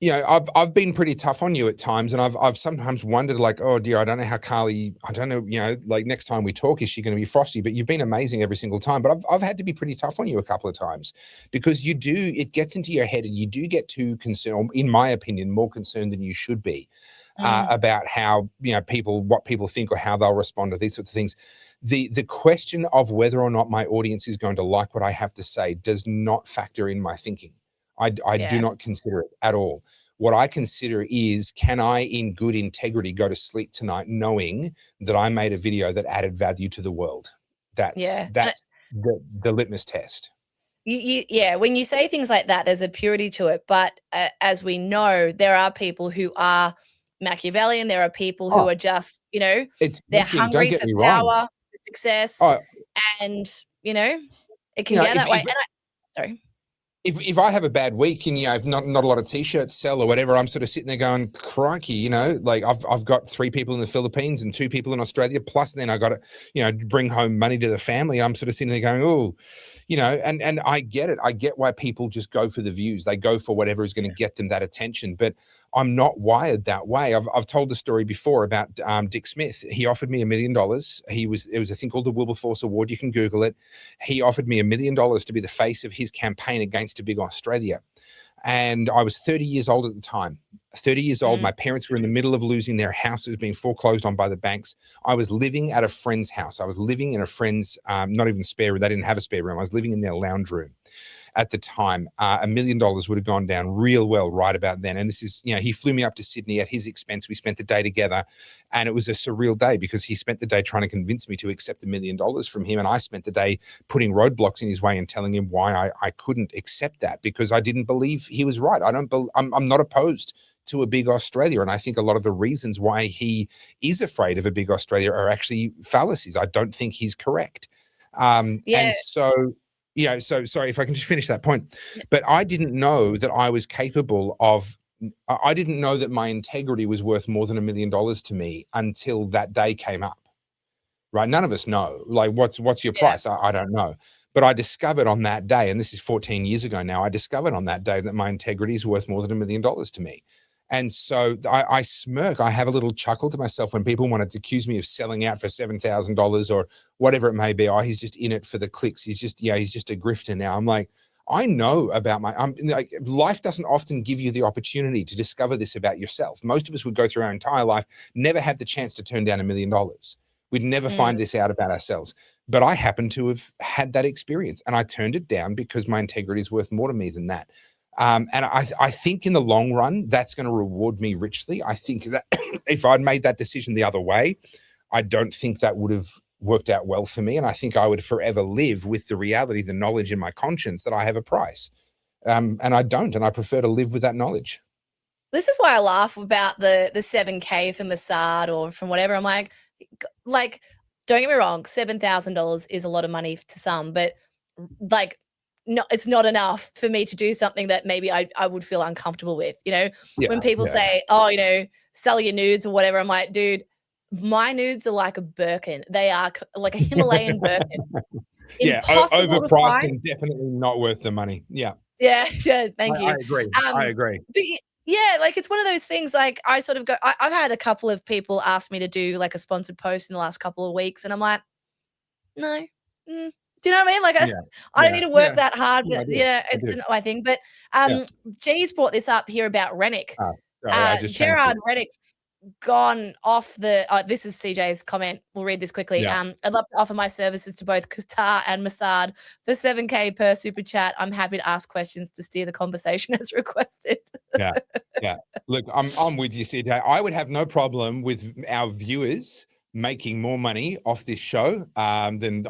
I've been pretty tough on you at times, and I've sometimes wondered, like, oh dear, I don't know how Carly, I don't know, like next time we talk, is she going to be frosty? But you've been amazing every single time. But I've had to be pretty tough on you a couple of times, because it gets into your head, and you do get too concerned, in my opinion, more concerned than you should be about how, what people think or how they'll respond to these sorts of things. The question of whether or not my audience is going to like what I have to say does not factor in my thinking. I do not consider it at all. What I consider is, can I, in good integrity, go to sleep tonight knowing that I made a video that added value to the world? That's the litmus test. When you say things like that, there's a purity to it. But as we know, there are people who are Machiavellian. There are people who are just, they're hungry for power, for success, and, it can get that way. Sorry. If I have a bad week and if not a lot of t-shirts sell or whatever, I'm sort of sitting there going, crikey, like I've got 3 people in the Philippines and 2 people in Australia, plus then I got to bring home money to the family. I'm sort of sitting there going, oh, and I get it. I get why people just go for the views. They go for whatever is going to get them that attention. But I'm not wired that way. I've told the story before about Dick Smith. He offered me $1 million. It was a thing called the Wilberforce Award. You can Google it. He offered me $1 million to be the face of his campaign against a big Australia. And I was 30 years old at the time. 30 years old. My parents were in the middle of losing their house. It was being foreclosed on by the banks. I was living at a friend's house. I was living in a friend's, not even spare room. They didn't have a spare room. I was living in their lounge room. At the time, $1 million would have gone down real well right about then. And this is, he flew me up to Sydney at his expense. We spent the day together, and it was a surreal day because he spent the day trying to convince me to accept $1 million from him. And I spent the day putting roadblocks in his way and telling him why I couldn't accept that, because I didn't believe he was right. I'm not opposed to a big Australia. And I think a lot of the reasons why he is afraid of a big Australia are actually fallacies. I don't think he's correct. And so, so sorry if I can just finish that point, but I didn't know that I was capable of, I didn't know that my integrity was worth more than $1 million to me until that day came up, right? None of us know, like, what's your price? I don't know. But I discovered on that day, and this is 14 years ago now, I discovered on that day that my integrity is worth more than $1 million to me. And so I smirk, I have a little chuckle to myself when people wanted to accuse me of selling out for $7,000 or whatever it may be. Oh, he's just in it for the clicks. He's just a grifter now. I'm like, I know about life doesn't often give you the opportunity to discover this about yourself. Most of us would go through our entire life, never have the chance to turn down $1 million. We'd never find this out about ourselves. But I happen to have had that experience, and I turned it down because my integrity is worth more to me than that. And I think in the long run, that's going to reward me richly. I think that if I'd made that decision the other way, I don't think that would have worked out well for me. And I think I would forever live with the reality, the knowledge in my conscience that I have a price. And I don't, and I prefer to live with that knowledge. This is why I laugh about the 7K for Mossad or from whatever. I'm like, don't get me wrong, $7,000 is a lot of money to some, but like, no, it's not enough for me to do something that maybe I would feel uncomfortable with. When people say, oh, sell your nudes or whatever, I'm like, dude, my nudes are like a Birkin. They are like a Himalayan Birkin. Impossible overpriced and definitely not worth the money. Yeah. Thank you. I agree. I agree. But it's one of those things. Like, I sort of go. I've had a couple of people ask me to do like a sponsored post in the last couple of weeks, and I'm like, no. Do you know what I mean? Like, I don't need to work that hard, but it's not my thing. But G's brought this up here about Rennick. Gerard Rennick's gone off the. This is CJ's comment. We'll read this quickly. I'd love to offer my services to both Qatar and Mossad for $7K per super chat. I'm happy to ask questions to steer the conversation as requested. Look, I'm with you, CJ. I would have no problem with our viewers making more money off this show than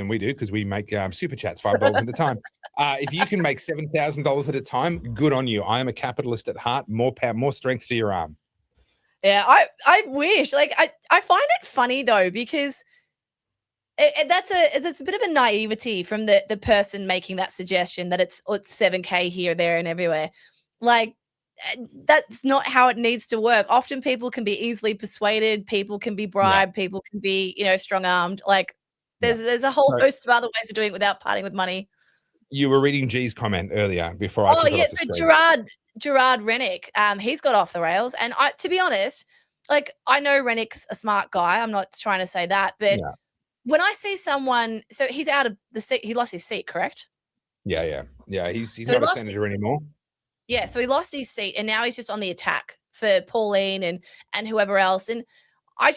we do, because we make super chats $5 at a time. If you can make $7,000 at a time, good on you. I am a capitalist at heart. More power, more strength to your arm. Yeah, I wish. Like, I find it funny though, because it's a bit of a naivety from the person making that suggestion that it's 7K here, there, and everywhere. Like, that's not how it needs to work. Often people can be easily persuaded, people can be bribed, people can be, strong-armed. Like, there's a whole host of other ways of doing it without parting with money. You were reading G's comment earlier before I took it off the screen. Gerard Rennick, he's got off the rails. And to be honest, like, I know Rennick's a smart guy. I'm not trying to say that, but when I see someone, so he's out of the seat, he lost his seat, correct? Yeah. He's not a senator anymore. Yeah, so he lost his seat, and now he's just on the attack for Pauline and whoever else. And I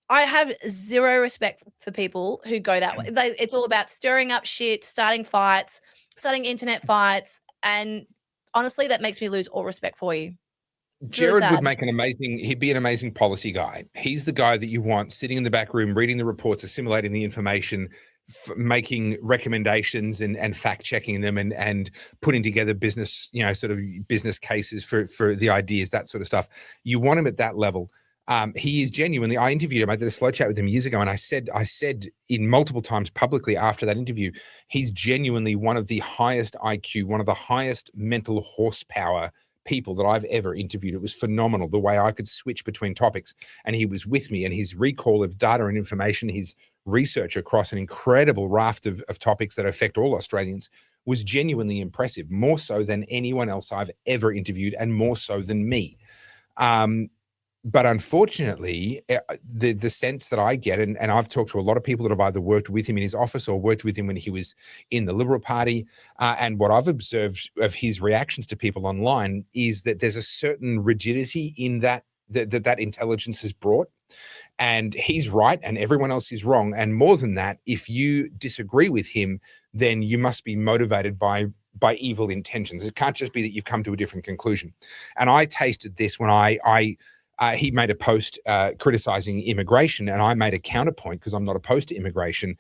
have zero respect for people who go that way. It's all about stirring up shit, starting fights, starting internet fights, and honestly, that makes me lose all respect for you. Jared would he'd be an amazing policy guy. He's the guy that you want sitting in the back room, reading the reports, assimilating the information, making recommendations and fact checking them and putting together business, sort of business cases for the ideas, that sort of stuff. You want him at that level. He is genuinely, I interviewed him. I did a slow chat with him years ago. And I said in multiple times publicly after that interview, he's genuinely one of the highest IQ, one of the highest mental horsepower people that I've ever interviewed. It was phenomenal the way I could switch between topics, and he was with me, and his recall of data and information, his research across an incredible raft of topics that affect all Australians was genuinely impressive, more so than anyone else I've ever interviewed, and more so than me. But unfortunately, the sense that I get, and I've talked to a lot of people that have either worked with him in his office or worked with him when he was in the Liberal Party, and what I've observed of his reactions to people online is that there's a certain rigidity in that intelligence has brought. And he's right and everyone else is wrong. And more than that, if you disagree with him, then you must be motivated by evil intentions. It can't just be that you've come to a different conclusion. And I tasted this when he made a post criticizing immigration, and I made a counterpoint because I'm not opposed to immigration.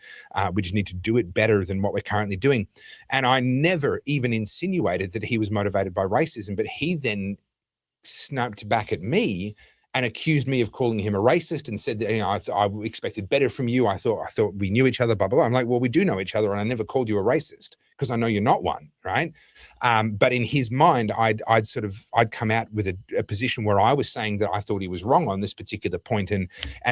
We just need to do it better than what we're currently doing. And I never even insinuated that he was motivated by racism, but he then snapped back at me and accused me of calling him a racist and said that, you know, I expected better from you. I thought we knew each other, blah, blah, blah. I'm like, well, we do know each other, and I never called you a racist because I know you're not one, right? But in his mind, I'd come out with a position where I was saying that I thought he was wrong on this particular point, and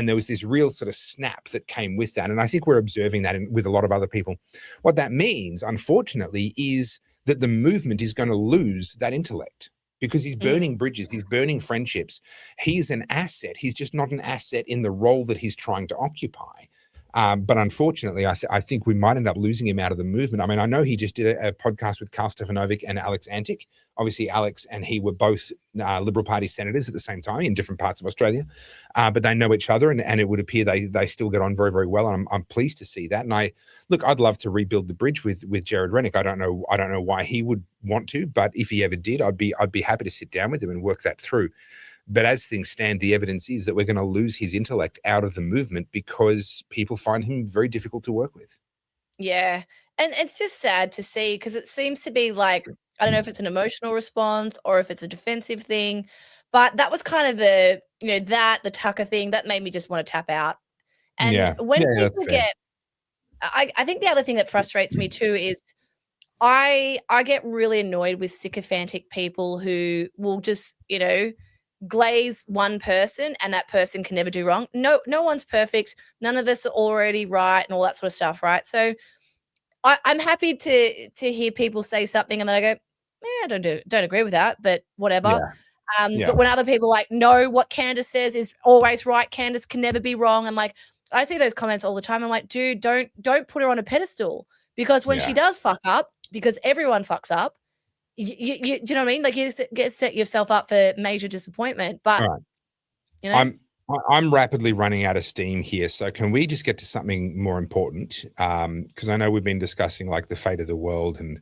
there was this real sort of snap that came with that. And I think we're observing that with a lot of other people. What that means, unfortunately, is that the movement is going to lose that intellect. Because he's burning bridges, he's burning friendships. He's an asset. He's just not an asset in the role that he's trying to occupy. But unfortunately, I think we might end up losing him out of the movement. I mean, I know he just did a podcast with Carl Stefanovic and Alex Antic. Obviously, Alex and he were both Liberal Party senators at the same time in different parts of Australia. But they know each other, and it would appear they still get on very, very well. And I'm pleased to see that. And I'd love to rebuild the bridge with Jared Rennick. I don't know why he would want to, but if he ever did, I'd be happy to sit down with him and work that through. But as things stand, the evidence is that we're going to lose his intellect out of the movement because people find him very difficult to work with. Yeah. And it's just sad to see, because it seems to be like, I don't know if it's an emotional response or if it's a defensive thing, but that was kind of the Tucker thing that made me just want to tap out. And when people get, I think the other thing that frustrates me too is I get really annoyed with sycophantic people who will just, glaze one person and that person can never do wrong. No one's perfect. None of us are already right and all that sort of stuff, right? So I'm happy to hear people say something and then I go, I don't agree with that, but whatever. But when other people are like, no, what Candace says is always right. Candace can never be wrong. And like, I see those comments all the time. I'm like, dude, don't put her on a pedestal, because when she does fuck up, because everyone fucks up, you do you know what I mean? Like, you just set yourself up for major disappointment. But I'm rapidly running out of steam here, so can we just get to something more important? Because I know we've been discussing like the fate of the world and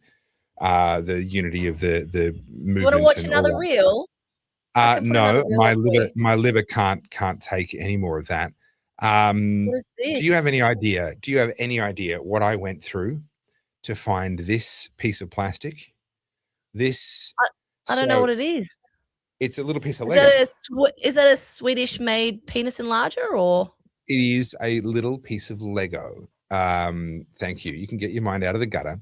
the unity of the movement. You want to watch another reel? No, my liver can't take any more of that. What is this? Do you have any idea? Do you have any idea what I went through to find this piece of plastic? I don't know what it is. It's a little piece of Lego. Is that a Swedish-made penis enlarger, or? It is a little piece of Lego. Thank you. You can get your mind out of the gutter.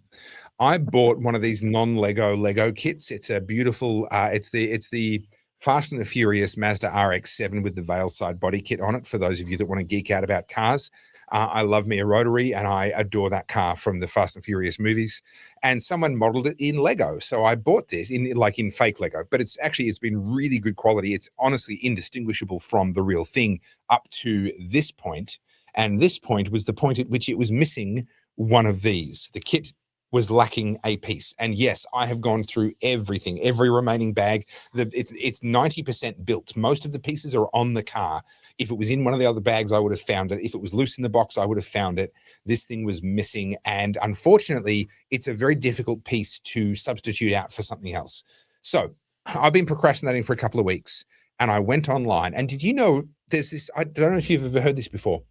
I bought one of these non-Lego kits. It's a beautiful. It's the Fast and the Furious Mazda RX-7 with the Veilside body kit on it. For those of you that want to geek out about cars, I love me a rotary, and I adore that car from the Fast and Furious movies. And someone modeled it in Lego, so I bought this in fake Lego. But it's been really good quality. It's honestly indistinguishable from the real thing up to this point. And this point was the point at which it was missing one of these. The kit was lacking a piece. And yes, I have gone through everything, every remaining bag. It's 90% built. Most of the pieces are on the car. If it was in one of the other bags, I would have found it. If it was loose in the box, I would have found it. This thing was missing. And unfortunately, it's a very difficult piece to substitute out for something else. So I've been procrastinating for a couple of weeks, and I went online. And did you know there's this, I don't know if you've ever heard this before.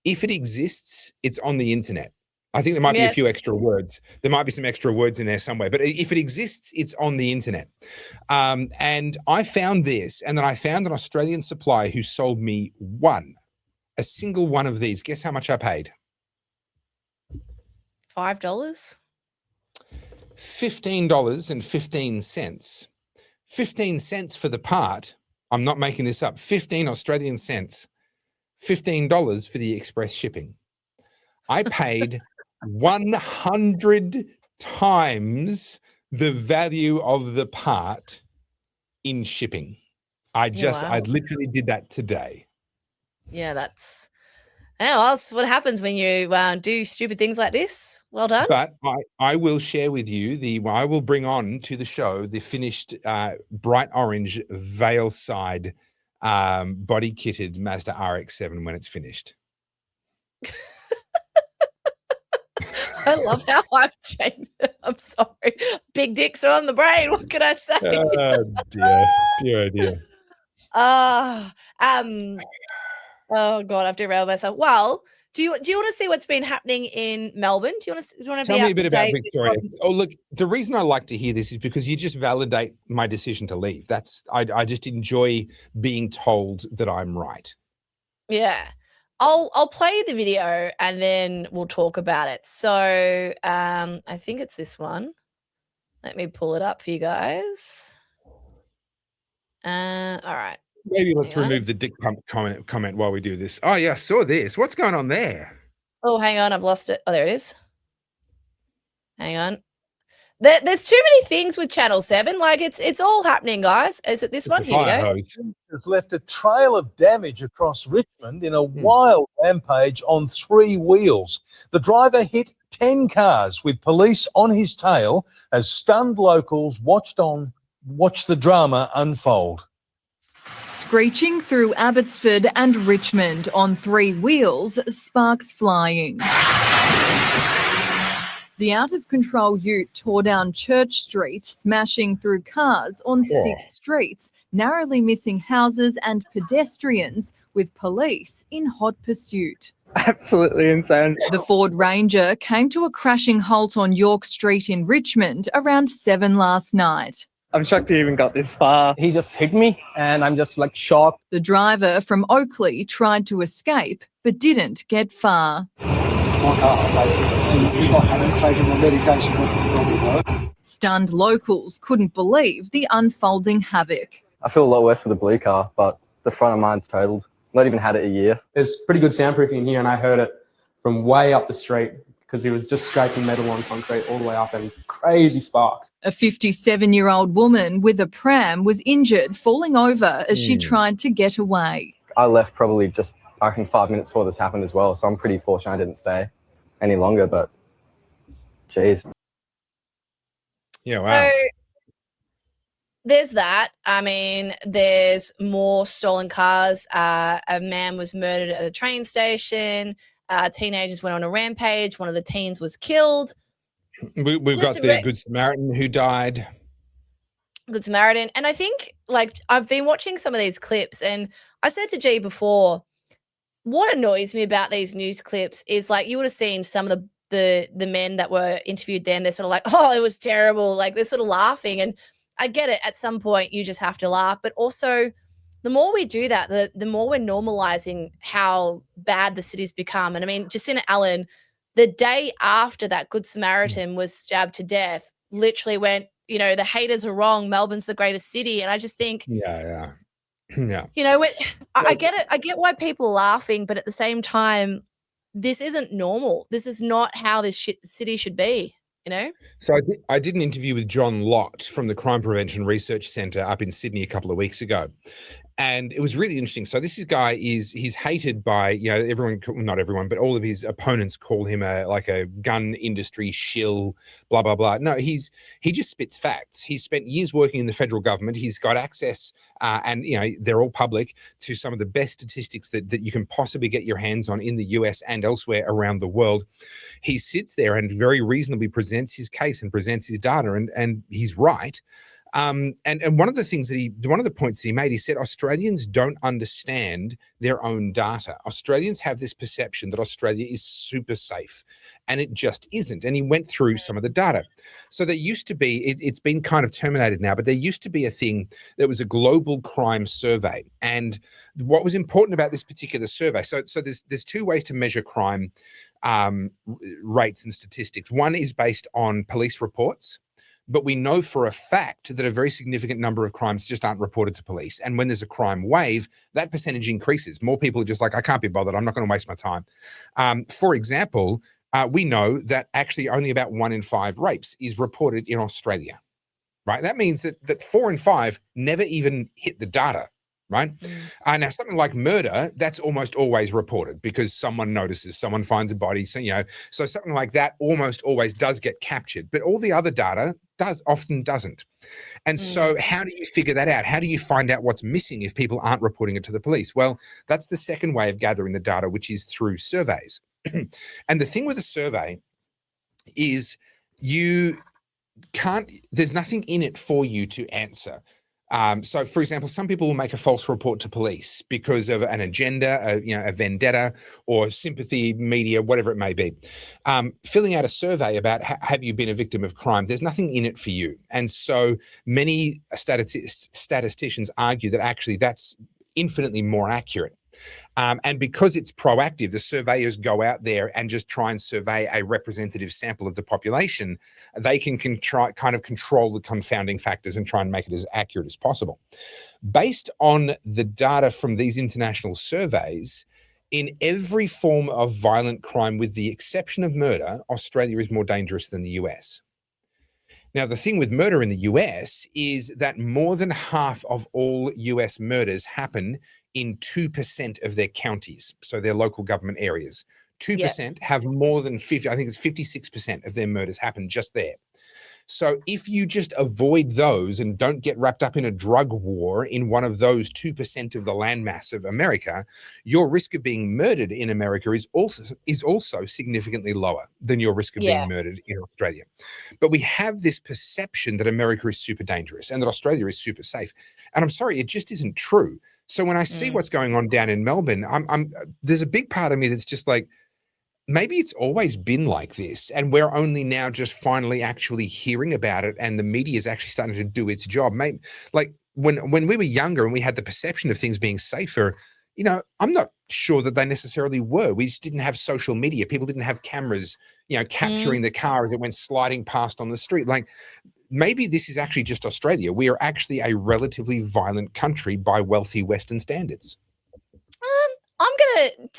If it exists, it's on the internet. I think there might be a few extra words. There might be some extra words in there somewhere. But if it exists, it's on the internet. And I found this, and then I found an Australian supplier who sold me a single one of these. Guess how much I paid? $5? $15.15. 15 cents for the part. I'm not making this up. 15 Australian cents. $15 for the express shipping. I paid 100 times the value of the part in shipping. I literally did that today. Yeah, that's what happens when you do stupid things like this. Well done. But I will share with you I will bring on to the show the finished bright orange Veilside body kitted Mazda RX-7 when it's finished. I love how I've changed. I'm sorry. Big dicks are on the brain. What can I say? Oh dear. Oh God, I've derailed myself. Well, Do you want to see what's been happening in Melbourne? Do you want to Tell be me up a bit to about date? Victoria. Oh, look, the reason I like to hear this is because you just validate my decision to leave. I just enjoy being told that I'm right. Yeah. I'll play the video and then we'll talk about it. So I think it's this one. Let me pull it up for you guys. All right. Maybe let's remove the dick pump comment while we do this. Oh yeah, I saw this. What's going on there? Oh, hang on, I've lost it. Oh, there it is. Hang on. There's too many things with Channel 7. Like it's all happening, guys. Is it this one? Here we go. Has left a trail of damage across Richmond in a wild rampage on 3 wheels. The driver hit 10 cars with police on his tail as stunned locals watched the drama unfold. Screeching through Abbotsford and Richmond on 3 wheels, sparks flying. The out-of-control ute tore down Church Street, smashing through cars on 6 streets, narrowly missing houses and pedestrians, with police in hot pursuit. Absolutely insane. The Ford Ranger came to a crashing halt on York Street in Richmond around 7 last night. I'm shocked he even got this far. He just hit me and I'm just like shocked. The driver from Oakley tried to escape but didn't get far. It's my car, and if I hadn't taken my medication, what's the problem? Stunned locals couldn't believe the unfolding havoc. I feel a lot worse for the blue car, but the front of mine's totaled. Not even had it a year. There's pretty good soundproofing in here, and I heard it from way up the street because he was just scraping metal on concrete all the way up and crazy sparks. A 57-year-old woman with a pram was injured falling over as she tried to get away. I left probably just, I reckon, 5 minutes before this happened as well, so I'm pretty fortunate I didn't stay any longer, but geez. Yeah, wow. So there's that. I mean, there's more stolen cars. A man was murdered at a train station. Teenagers went on a rampage. One of the teens was killed. We've got the Good Samaritan who died. Good Samaritan. And I think, like, I've been watching some of these clips, and I said to G before, what annoys me about these news clips is, like, you would have seen some of the men that were interviewed then. They're sort of like, oh, it was terrible. Like, they're sort of laughing. And I get it. At some point, you just have to laugh. But also, the more we do that, the more we're normalizing how bad the city's become. And I mean, Jacinta Allen, the day after that Good Samaritan was stabbed to death, literally went, you know, the haters are wrong. Melbourne's the greatest city. And I just think, yeah. You know, I get it. I get why people are laughing, but at the same time, this isn't normal. This is not how this city should be. You know? So I did an interview with John Lott from the Crime Prevention Research Centre up in Sydney a couple of weeks ago. And it was really interesting. So this guy he's hated by, you know, everyone, not everyone, but all of his opponents call him like a gun industry shill, blah, blah, blah. No, he just spits facts. He's spent years working in the federal government. He's got access and, you know, they're all public to some of the best statistics that you can possibly get your hands on in the US and elsewhere around the world. He sits there and very reasonably presents his case and presents his data, and he's right. And one of the points that he made, he said Australians don't understand their own data. Australians have this perception that Australia is super safe, and it just isn't. And he went through some of the data. So there used to be, it's been kind of terminated now, but there used to be a thing that was a global crime survey. And what was important about this particular survey, so there's 2 ways to measure crime rates and statistics. One is based on police reports. But we know for a fact that a very significant number of crimes just aren't reported to police. And when there's a crime wave, that percentage increases. More people are just like, I can't be bothered. I'm not going to waste my time. For example, we know that actually only about 1 in 5 rapes is reported in Australia, right? That means that 4 in 5 never even hit the data, right? Now, something like murder, that's almost always reported because someone notices, someone finds a body. So, you know, so something like that almost always does get captured. But all the other data often doesn't. And so how do you figure that out? How do you find out what's missing if people aren't reporting it to the police? Well, that's the second way of gathering the data, which is through surveys. And the thing with a survey is there's nothing in it for you to answer. So, for example, some people will make a false report to police because of an agenda, a vendetta, or sympathy, media, whatever it may be. Filling out a survey about have you been a victim of crime, there's nothing in it for you. And so many statisticians argue that actually that's infinitely more accurate. And because it's proactive, the surveyors go out there and just try and survey a representative sample of the population. They can kind of control the confounding factors and try and make it as accurate as possible. Based on the data from these international surveys, in every form of violent crime, with the exception of murder, Australia is more dangerous than the US. Now, the thing with murder in the US is that more than half of all US murders happen in 2% of their counties, so their local government areas. 2% have more than 50, I think it's 56% of their murders happen just there. So if you just avoid those and don't get wrapped up in a drug war in one of those 2% of the landmass of America, your risk of being murdered in America is also significantly lower than your risk of being murdered in Australia. But we have this perception that America is super dangerous and that Australia is super safe. And I'm sorry, it just isn't true. So when I see what's going on down in Melbourne, there's a big part of me that's just like, maybe it's always been like this and we're only now just finally actually hearing about it and the media is actually starting to do its job. Maybe, like when we were younger and we had the perception of things being safer, I'm not sure that they necessarily were. We just didn't have social media. People didn't have cameras, capturing the car as it went sliding past on the street. Like, maybe this is actually just Australia. We are actually a relatively violent country by wealthy Western standards.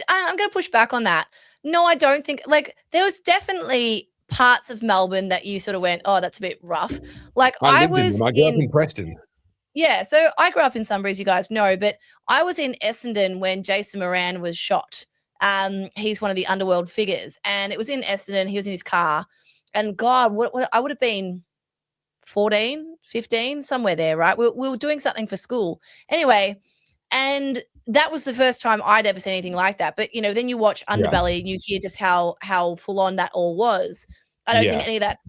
I'm gonna push back on that. No, I don't think, like, there was definitely parts of Melbourne that you sort of went, oh, that's a bit rough. Like I grew up in Preston. Yeah, so I grew up in Sunbury, as you guys know, but I was in Essendon when Jason Moran was shot. He's one of the underworld figures, and it was in Essendon. He was in his car, and God, what I would have been 14, 15, somewhere there, right? We were doing something for school. Anyway, and that was the first time I'd ever seen anything like that. But, then you watch Underbelly and you hear just how full on that all was. I don't think any of that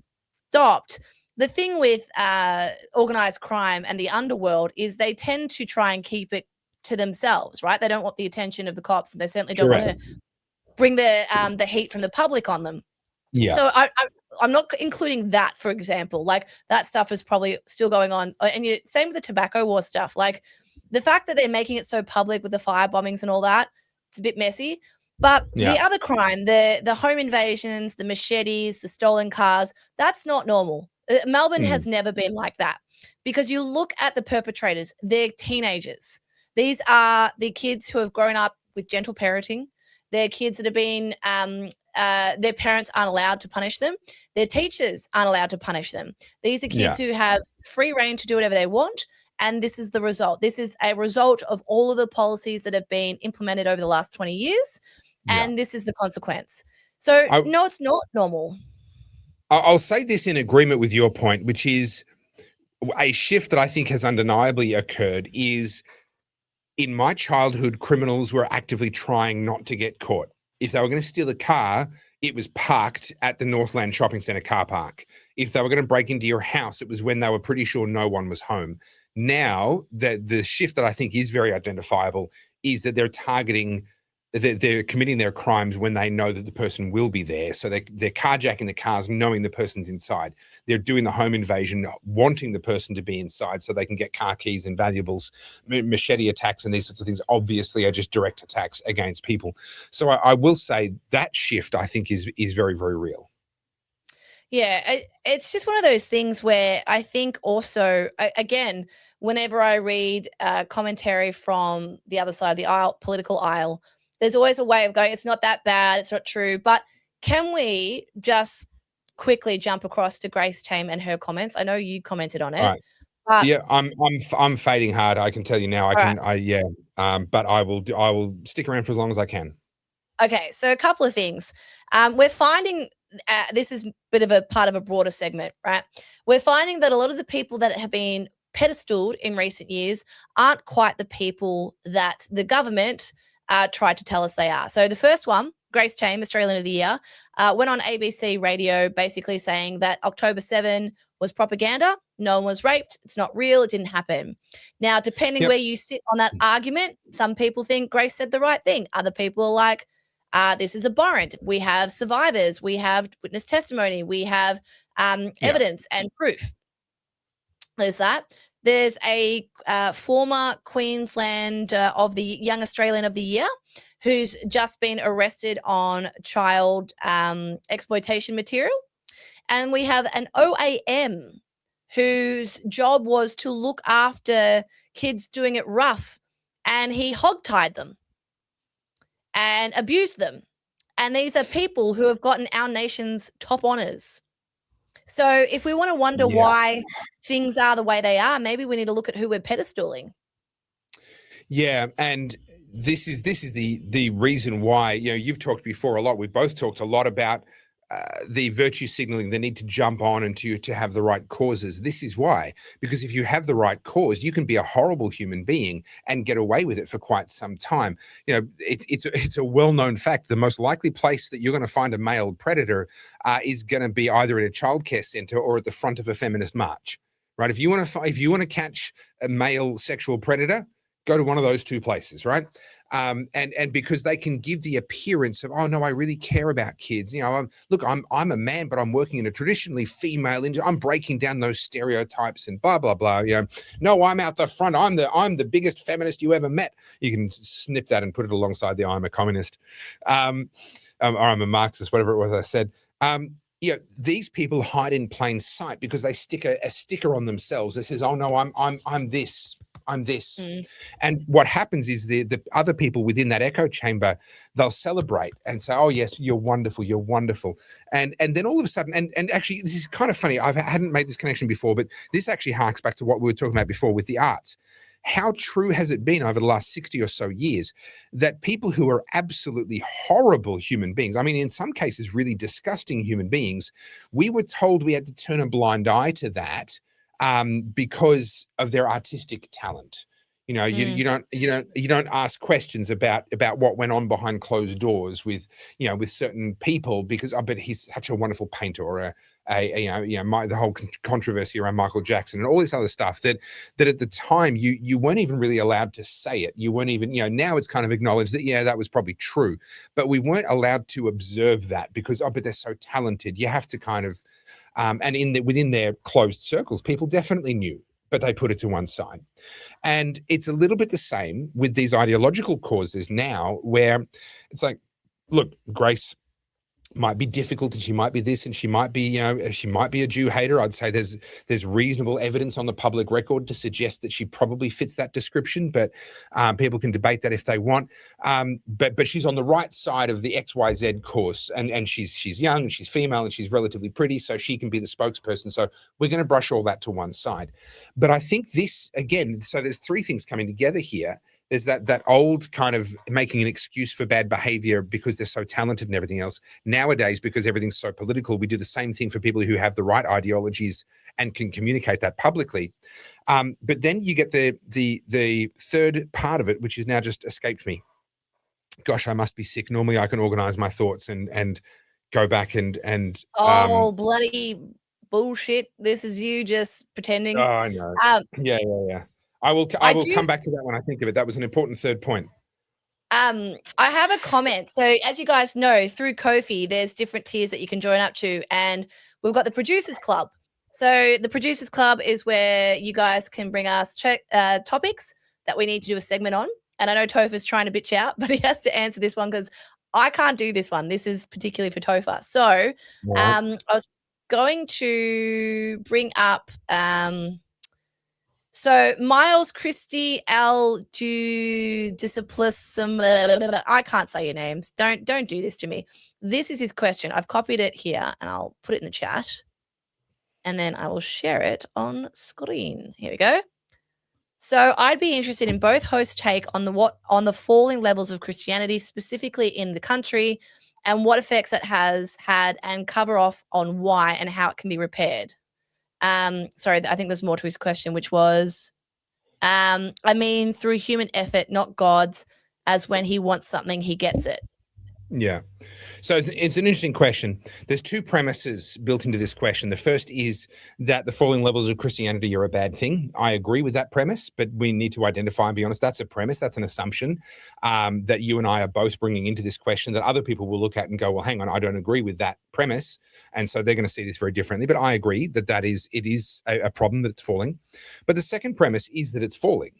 stopped. The thing with organized crime and the underworld is they tend to try and keep it to themselves, right? They don't want the attention of the cops, and they certainly don't want to bring the heat from the public on them. Yeah. So I'm not including that, for example. Like, that stuff is probably still going on. And same with the tobacco war stuff. Like, the fact that they're making it so public with the fire bombings and all that, it's a bit messy. But the other crime, the home invasions, the machetes, the stolen cars, that's not normal. Melbourne has never been like that, because you look at the perpetrators, they're teenagers. These are the kids who have grown up with gentle parenting. They're kids that have been, their parents aren't allowed to punish them. Their teachers aren't allowed to punish them. These are kids who have free reign to do whatever they want. And this is the result. This is a result of all of the policies that have been implemented over the last 20 years. And this is the consequence. So, no, it's not normal. I'll say this in agreement with your point, which is a shift that I think has undeniably occurred is, in my childhood, criminals were actively trying not to get caught. If they were going to steal a car, it was parked at the Northland Shopping Centre car park. If they were going to break into your house, it was when they were pretty sure no one was home. Now, the shift that I think is very identifiable is that they're targeting, they're committing their crimes when they know that the person will be there. So they're carjacking the cars knowing the person's inside. They're doing the home invasion, wanting the person to be inside so they can get car keys and valuables. Machete attacks and these sorts of things obviously are just direct attacks against people. So I will say that shift, I think, is very, very real. Yeah, it's just one of those things where I think also, again, whenever I read commentary from the other side of the aisle, political aisle, there's always a way of going, it's not that bad, it's not true. But can we just quickly jump across to Grace Tame and her comments? I know you commented on it. Right. Yeah, I'm fading hard. I can tell you now. But I will stick around for as long as I can. Okay, so a couple of things. We're finding this is a bit of a part of a broader segment, right? We're finding that a lot of the people that have been pedestaled in recent years aren't quite the people that the government tried to tell us they are. So the first one, Grace Tame, Australian of the Year, went on ABC radio basically saying that October 7 was propaganda. No one was raped. It's not real. It didn't happen. Now, depending where you sit on that argument, some people think Grace said the right thing. Other people are like, this is abhorrent. We have survivors. We have witness testimony. We have evidence and proof. There's that. There's a former Queensland of the Young Australian of the Year who's just been arrested on child exploitation material. And we have an OAM whose job was to look after kids doing it rough, and he hogtied them and abused them. And these are people who have gotten our nation's top honours. So if we want to wonder why things are the way they are, maybe we need to look at who we're pedestaling. Yeah, and this is the reason why, you've talked before a lot. We've both talked a lot about the virtue signaling, the need to jump on and to have the right causes. This is why, because if you have the right cause, you can be a horrible human being and get away with it for quite some time. It's a well-known fact. The most likely place that you're going to find a male predator is going to be either in a childcare center or at the front of a feminist march, right? If you want to catch a male sexual predator, go to one of those two places, right? And because they can give the appearance of, oh no, I really care about kids. I'm a man, but I'm working in a traditionally female industry. I'm breaking down those stereotypes and blah blah blah. No, I'm out the front. I'm the biggest feminist you ever met. You can snip that and put it alongside the I'm a communist, or I'm a Marxist, whatever it was I said. These people hide in plain sight because they stick a sticker on themselves that says, oh no, I'm this. I'm this. And what happens is the other people within that echo chamber, they'll celebrate and say, oh yes, you're wonderful. You're wonderful. And then all of a sudden, and actually this is kind of funny. I hadn't made this connection before, but this actually harks back to what we were talking about before with the arts. How true has it been over the last 60 or so years that people who are absolutely horrible human beings, I mean, in some cases, really disgusting human beings, we were told we had to turn a blind eye to that because of their artistic talent. You don't ask questions about what went on behind closed doors with certain people because but he's such a wonderful painter, or the whole controversy around Michael Jackson and all this other stuff that at the time you weren't even really allowed to say it. You weren't even, now it's kind of acknowledged that that was probably true, but we weren't allowed to observe that because but they're so talented. You have to kind of and within their closed circles, people definitely knew, but they put it to one side. And it's a little bit the same with these ideological causes now, where it's like, look, Grace might be difficult and she might be this and she might be a Jew hater. I'd say there's reasonable evidence on the public record to suggest that she probably fits that description, but people can debate that if they want. But she's on the right side of the XYZ course, and she's young and she's female and she's relatively pretty, so she can be the spokesperson. So we're going to brush all that to one side. But I think this, again, so there's three things coming together here. There's that old kind of making an excuse for bad behavior because they're so talented and everything else. Nowadays, because everything's so political, we do the same thing for people who have the right ideologies and can communicate that publicly. But then you get the third part of it, which has now just escaped me. Gosh, I must be sick. Normally I can organize my thoughts and go back and bloody bullshit. This is you just pretending. Oh, I know. Yeah. I will come back to that when I think of it. That was an important third point. I have a comment. So as you guys know, through Ko-fi, there's different tiers that you can join up to. And we've got the Producers Club. So the Producers Club is where you guys can bring us topics that we need to do a segment on. And I know Topher's trying to bitch out, but he has to answer this one because I can't do this one. This is particularly for Topher. So I was going to bring up so Miles Christie L. Disciplis. I can't say your names. Don't do this to me. This is his question. I've copied it here and I'll put it in the chat. And then I will share it on screen. Here we go. So I'd be interested in both hosts' take on the falling levels of Christianity, specifically in the country, and what effects it has had, and cover off on why and how it can be repaired. Sorry, I think there's more to his question, which was, through human effort, not God's, as when he wants something, he gets it. Yeah. So it's an interesting question. There's two premises built into this question. The first is that the falling levels of Christianity are a bad thing. I agree with that premise, but we need to identify and be honest. That's a premise. That's an assumption that you and I are both bringing into this question that other people will look at and go, well, hang on, I don't agree with that premise. And so they're going to see this very differently. But I agree that it is a problem that it's falling. But the second premise is that it's falling.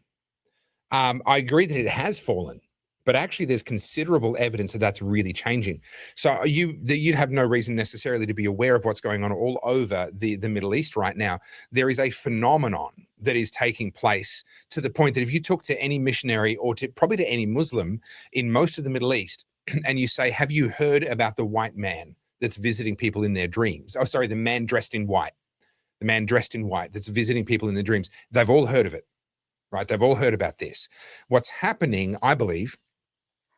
I agree that it has fallen. But actually, there's considerable evidence that that's really changing. So you'd have no reason necessarily to be aware of what's going on all over the Middle East right now. There is a phenomenon that is taking place to the point that if you talk to any missionary or probably to any Muslim in most of the Middle East, and you say, have you heard about the white man that's visiting people in their dreams? Oh, sorry, the man dressed in white. The man dressed in white that's visiting people in their dreams. They've all heard of it, right? They've all heard about this. What's happening, I believe,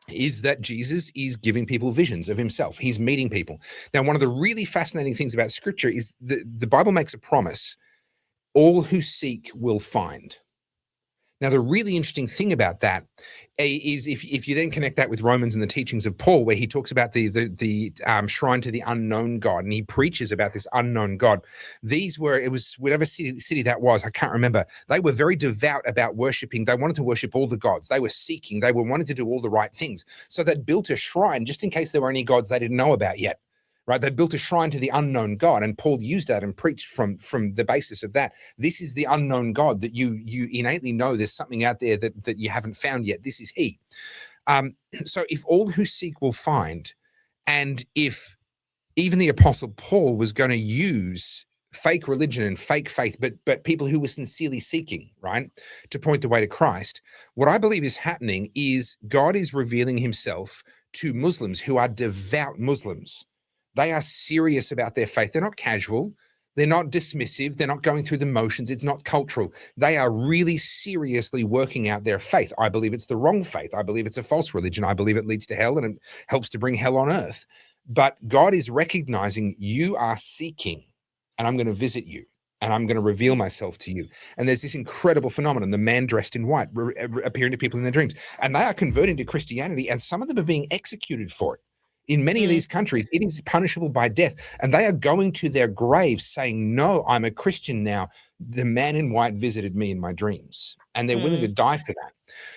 is that Jesus is giving people visions of himself. He's meeting people. Now, one of the really fascinating things about scripture is the Bible makes a promise: all who seek will find. Now, the really interesting thing about that is if you then connect that with Romans and the teachings of Paul, where he talks about the shrine to the unknown God, and he preaches about this unknown God. It was whatever city that was, I can't remember. They were very devout about worshiping. They wanted to worship all the gods. They were seeking. They were wanting to do all the right things. So they'd built a shrine just in case there were any gods they didn't know about yet. Right, they built a shrine to the unknown God, and Paul used that and preached from the basis of that. This is the unknown God that you innately know there's something out there that you haven't found yet. This is he. So if all who seek will find, and if even the Apostle Paul was going to use fake religion and fake faith, but people who were sincerely seeking, right, to point the way to Christ, what I believe is happening is God is revealing himself to Muslims who are devout Muslims. They are serious about their faith. They're not casual. They're not dismissive. They're not going through the motions. It's not cultural. They are really seriously working out their faith. I believe it's the wrong faith. I believe it's a false religion. I believe it leads to hell and it helps to bring hell on earth. But God is recognizing you are seeking, and I'm going to visit you, and I'm going to reveal myself to you. And there's this incredible phenomenon, the man dressed in white appearing to people in their dreams. And they are converting to Christianity, and some of them are being executed for it. In many of these countries, it is punishable by death. And they are going to their graves saying, no, I'm a Christian now. The man in white visited me in my dreams. And they're willing to die for that.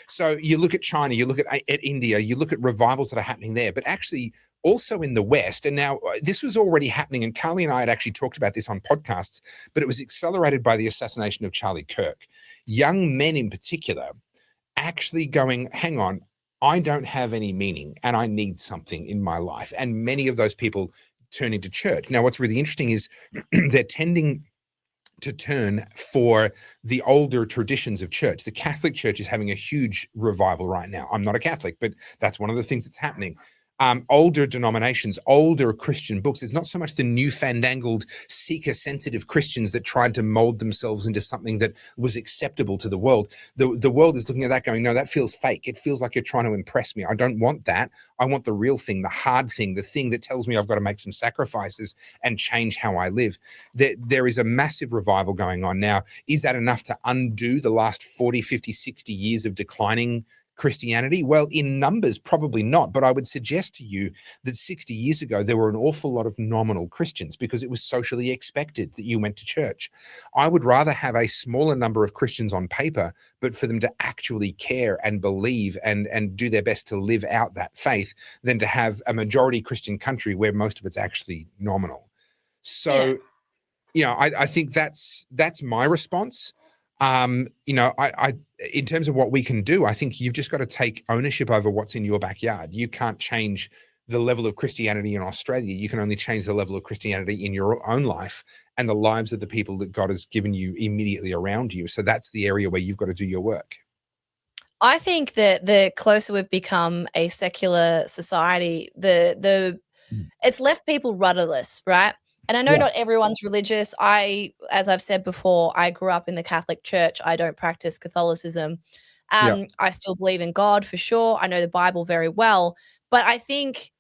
So you look at China, you look at India, you look at revivals that are happening there, but actually also in the West. And now this was already happening. And Carly and I had actually talked about this on podcasts, but it was accelerated by the assassination of Charlie Kirk. Young men in particular actually going, hang on, I don't have any meaning and I need something in my life. And many of those people turn into church. Now, what's really interesting is they're tending to turn for the older traditions of church. The Catholic Church is having a huge revival right now. I'm not a Catholic, but that's one of the things that's happening. Older denominations, older Christian books. It's not so much the new fandangled seeker-sensitive Christians that tried to mold themselves into something that was acceptable to the world. The world is looking at that going, no, that feels fake. It feels like you're trying to impress me. I don't want that. I want the real thing, the hard thing, the thing that tells me I've got to make some sacrifices and change how I live. There is a massive revival going on now. Is that enough to undo the last 40, 50, 60 years of declining Christianity? Well, in numbers, probably not. But I would suggest to you that 60 years ago, there were an awful lot of nominal Christians because it was socially expected that you went to church. I would rather have a smaller number of Christians on paper, but for them to actually care and believe and do their best to live out that faith than to have a majority Christian country where most of it's actually nominal. So, I think that's my response. I in terms of what we can do, I think you've just got to take ownership over what's in your backyard. You can't change the level of Christianity in Australia. You can only change the level of Christianity in your own life and the lives of the people that God has given you immediately around you. So that's the area where you've got to do your work. I think that the closer we've become a secular society, it's left people rudderless, right? And I know not everyone's religious. As I've said before, I grew up in the Catholic Church. I don't practice Catholicism. I still believe in God for sure. I know the Bible very well. But I think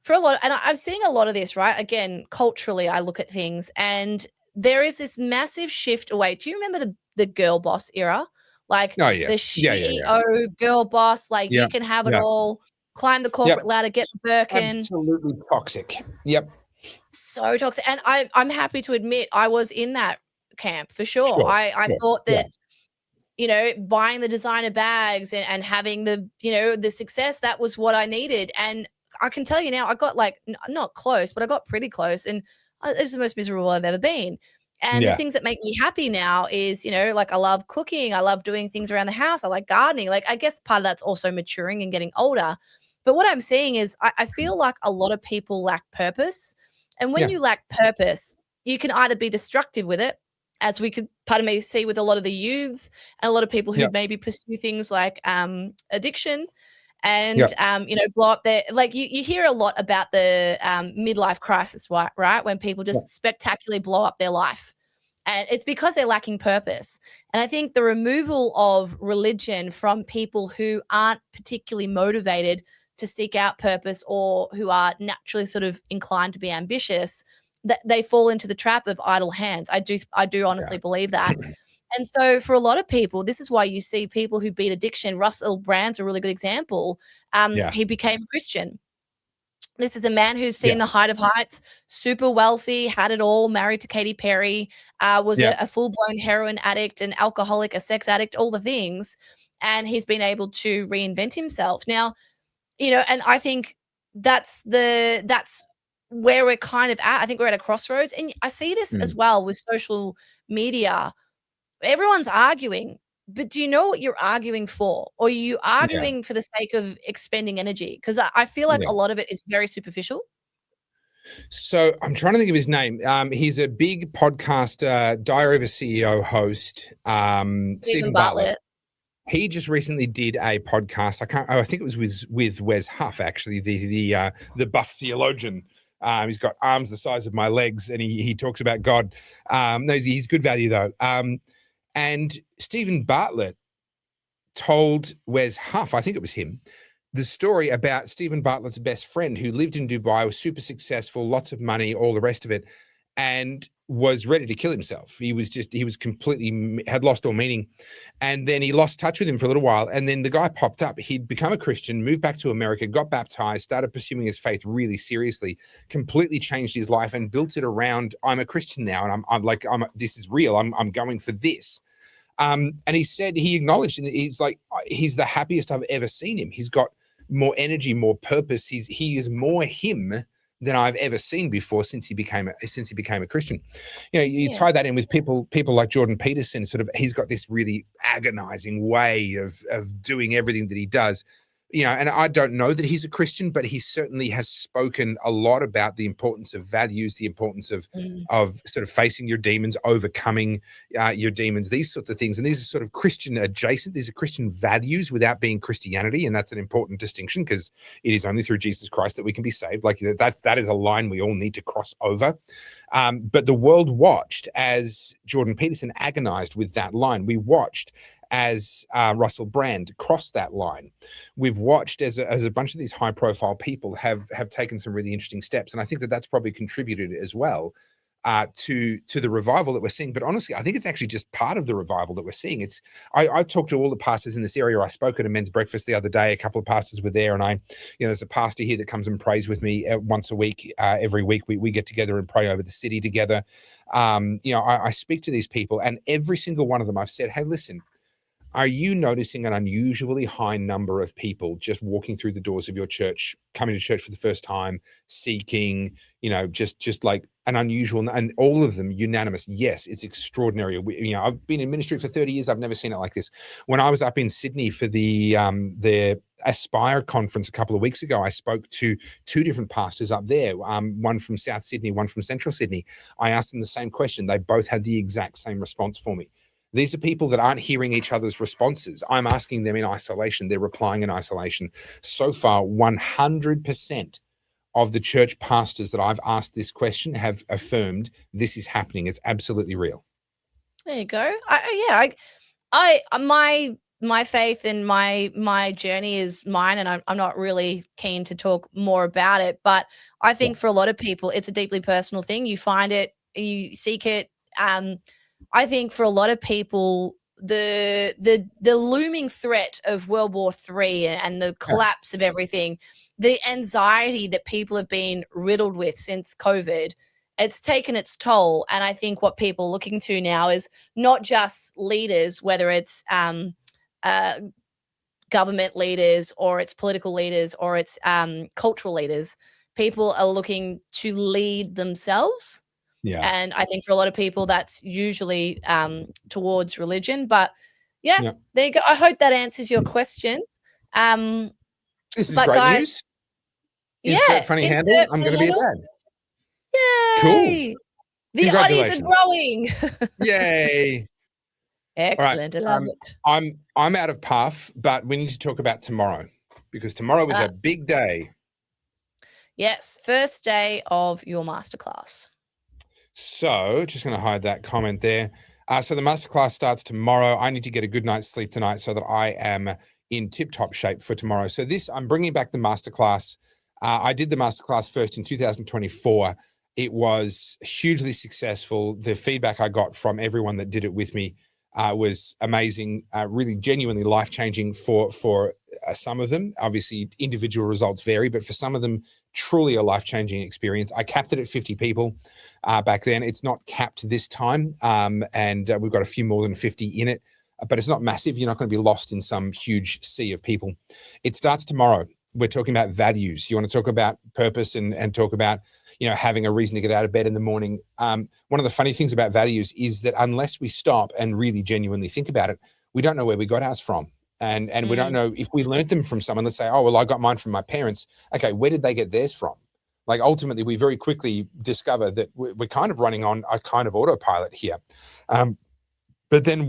for a lot, and I'm seeing a lot of this, right? Again, culturally, I look at things and there is this massive shift away. Do you remember the girl boss era? Like the CEO girl boss, like you can have it all. climb the corporate ladder, get the Birkin. Absolutely toxic. Yep. So toxic. And I'm happy to admit I was in that camp for sure. Sure, I sure, thought that, you know, buying the designer bags and having the, you know, the success, that was what I needed. And I can tell you now, I got like, not close, but I got pretty close. And it was the most miserable I've ever been. And the things that make me happy now is, you know, like I love cooking. I love doing things around the house. I like gardening. Like, I guess part of that's also maturing and getting older. But what I'm seeing is I feel like a lot of people lack purpose. And when you lack purpose, you can either be destructive with it, as we could, pardon me, see with a lot of the youths and a lot of people who maybe pursue things like addiction and, you know, blow up their, like you hear a lot about the midlife crisis, right? When people just spectacularly blow up their life. And it's because they're lacking purpose. And I think the removal of religion from people who aren't particularly motivated to seek out purpose or who are naturally sort of inclined to be ambitious, that they fall into the trap of idle hands. I do honestly believe that. And so for a lot of people, this is why you see people who beat addiction. Russell Brand's a really good example. He became a Christian. This is the man who's seen the height of heights, super wealthy, had it all, married to Katy Perry, was a full-blown heroin addict, an alcoholic, a sex addict, all the things. And he's been able to reinvent himself. Now, you know, and I think that's where we're kind of at. I think we're at a crossroads. And I see this as well with social media. Everyone's arguing, but do you know what you're arguing for? Or are you arguing for the sake of expending energy? Because I feel like a lot of it is very superficial. So I'm trying to think of his name. He's a big podcast, Diary of a CEO host, Stephen Bartlett. He just recently did a podcast. I think it was with Wes Huff, actually, the buff theologian. He's got arms the size of my legs, and he talks about God. No, he's good value though. And Stephen Bartlett told Wes Huff, I think it was him, the story about Stephen Bartlett's best friend who lived in Dubai, was super successful, lots of money, all the rest of it, and was ready to kill himself. He was completely, had lost all meaning. And then he lost touch with him for a little while. And then the guy popped up. He'd become a Christian, moved back to America, got baptized, started pursuing his faith really seriously, completely changed his life and built it around, I'm a Christian now. And I'm like, this is real. I'm going for this. And he said, he acknowledged, and he's like, he's the happiest I've ever seen him. He's got more energy, more purpose. He is more him than I've ever seen before since he became a Christian. You know, you tie that in with people like Jordan Peterson. Sort of, he's got this really agonizing way of doing everything that he does. You know, and I don't know that he's a Christian, but he certainly has spoken a lot about the importance of values, the importance of sort of facing your demons, overcoming your demons, these sorts of things. And these are sort of Christian adjacent. These are Christian values without being Christianity. And that's an important distinction, because it is only through Jesus Christ that we can be saved. Like that is a line we all need to cross over. But the world watched as Jordan Peterson agonized with that line. We watched as Russell Brand crossed that line. We've watched as a bunch of these high profile people have taken some really interesting steps. And I think that that's probably contributed as well to the revival that we're seeing. But honestly, I think it's actually just part of the revival that we're seeing. I talked to all the pastors in this area. I spoke at a men's breakfast the other day. A couple of pastors were there, and there's a pastor here that comes and prays with me once a week. Every week we get together and pray over the city together. I speak to these people, and every single one of them I've said, hey, listen, are you noticing an unusually high number of people just walking through the doors of your church, coming to church for the first time, seeking, just like an unusual, and all of them unanimous? Yes, it's extraordinary. I've been in ministry for 30 years. I've never seen it like this. When I was up in Sydney for the Aspire conference a couple of weeks ago, I spoke to two different pastors up there, one from South Sydney, one from Central Sydney. I asked them the same question. They both had the exact same response for me. These are people that aren't hearing each other's responses. I'm asking them in isolation. They're replying in isolation. So far, 100% of the church pastors that I've asked this question have affirmed this is happening. It's absolutely real. There you go. My faith and my journey is mine, and I'm not really keen to talk more about it. But I think for a lot of people, it's a deeply personal thing. You find it, you seek it. I think for a lot of people, the looming threat of World War III and the collapse of everything, the anxiety that people have been riddled with since COVID, it's taken its toll. And I think what people are looking to now is not just leaders, whether it's government leaders or it's political leaders or it's cultural leaders. People are looking to lead themselves. Yeah. And I think for a lot of people, that's usually towards religion. But there you go. I hope that answers your question. This is but great guys, news. Insert funny handle. I'm going to be a dad. Yay! Cool. The oddies are growing. Yay! Excellent. Right. I love it. I'm out of puff, but we need to talk about tomorrow because tomorrow is a big day. Yes, first day of your masterclass. So just going to hide that comment there. So the masterclass starts tomorrow. I need to get a good night's sleep tonight so that I am in tip-top shape for tomorrow. So I'm bringing back the masterclass. I did the masterclass first in 2024. It was hugely successful. The feedback I got from everyone that did it with me was amazing, really genuinely life-changing for some of them. Obviously, individual results vary, but for some of them, truly a life-changing experience. I capped it at 50 people back then. It's not capped this time, and we've got a few more than 50 in it, but it's not massive. You're not going to be lost in some huge sea of people. It starts tomorrow. We're talking about values. You want to talk about purpose and talk about having a reason to get out of bed in the morning. One of the funny things about values is that unless we stop and really genuinely think about it, we don't know where we got ours from. And we don't know if we learned them from someone. Let's say, oh, well, I got mine from my parents. Okay, where did they get theirs from? Like ultimately, we very quickly discover that we're kind of running on a kind of autopilot here. But then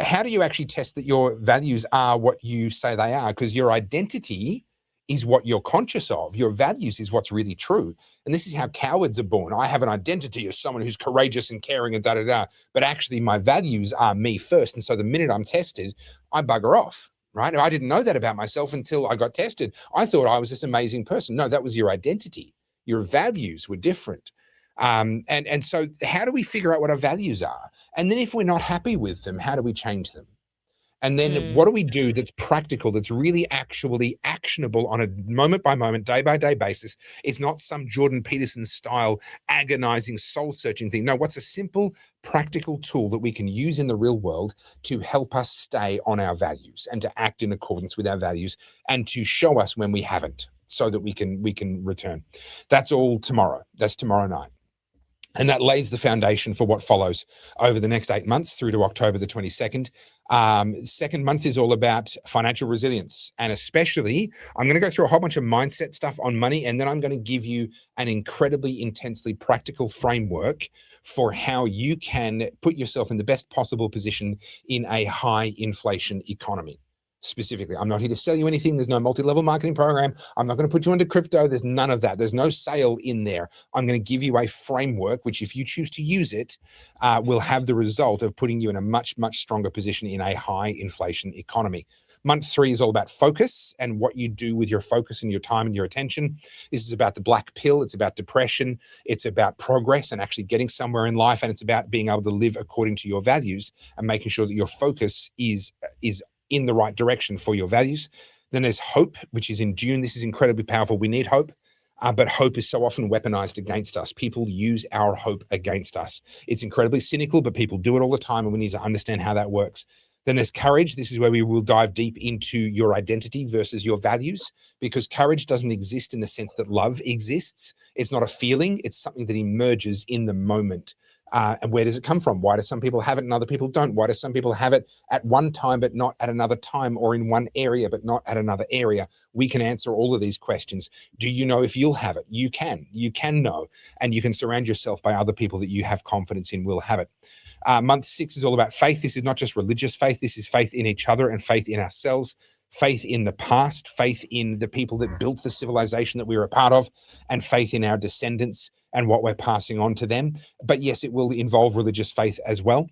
how do you actually test that your values are what you say they are? Because your identity is what you're conscious of. Your values is what's really true. And this is how cowards are born. I have an identity as someone who's courageous and caring and da-da-da, but actually my values are me first. And so the minute I'm tested, I bugger off, right? I didn't know that about myself until I got tested. I thought I was this amazing person. No, that was your identity. Your values were different. And so how do we figure out what our values are? And then if we're not happy with them, how do we change them? And then what do we do that's practical, that's really actually actionable on a moment by moment, day by day basis? It's not some Jordan Peterson style agonizing soul searching thing. No, what's a simple practical tool that we can use in the real world to help us stay on our values and to act in accordance with our values and to show us when we haven't so that we can return. That's all tomorrow. That's tomorrow night. And that lays the foundation for what follows over the next 8 months through to October the 22nd. Second month is all about financial resilience. And especially, I'm going to go through a whole bunch of mindset stuff on money. And then I'm going to give you an incredibly intensely practical framework for how you can put yourself in the best possible position in a high inflation economy. Specifically, I'm not here to sell you anything. There's no multi-level marketing program. I'm not going to put you into crypto. There's none of that. There's no sale in there. I'm going to give you a framework, which if you choose to use it, will have the result of putting you in a much, much stronger position in a high inflation economy. Month 3 is all about focus and what you do with your focus and your time and your attention. This is about the black pill. It's about depression. It's about progress and actually getting somewhere in life. And it's about being able to live according to your values and making sure that your focus is in the right direction for your values. Then there's hope, which is in June. This is incredibly powerful. We need hope, but hope is so often weaponized against us. People use our hope against us. It's incredibly cynical, but people do it all the time, and we need to understand how that works. Then there's courage. This is where we will dive deep into your identity versus your values, because courage doesn't exist in the sense that love exists. It's not a feeling. It's something that emerges in the moment. And where does it come from? Why do some people have it and other people don't? Why do some people have it at one time but not at another time, or in one area but not at another area? We can answer all of these questions. Do you know if you'll have it? You can know, and you can surround yourself by other people that you have confidence in will have it. Month 6 is all about faith. This is not just religious faith. This is faith in each other and faith in ourselves, faith in the past, faith in the people that built the civilization that we were a part of, and faith in our descendants and what we're passing on to them. But yes, it will involve religious faith as well.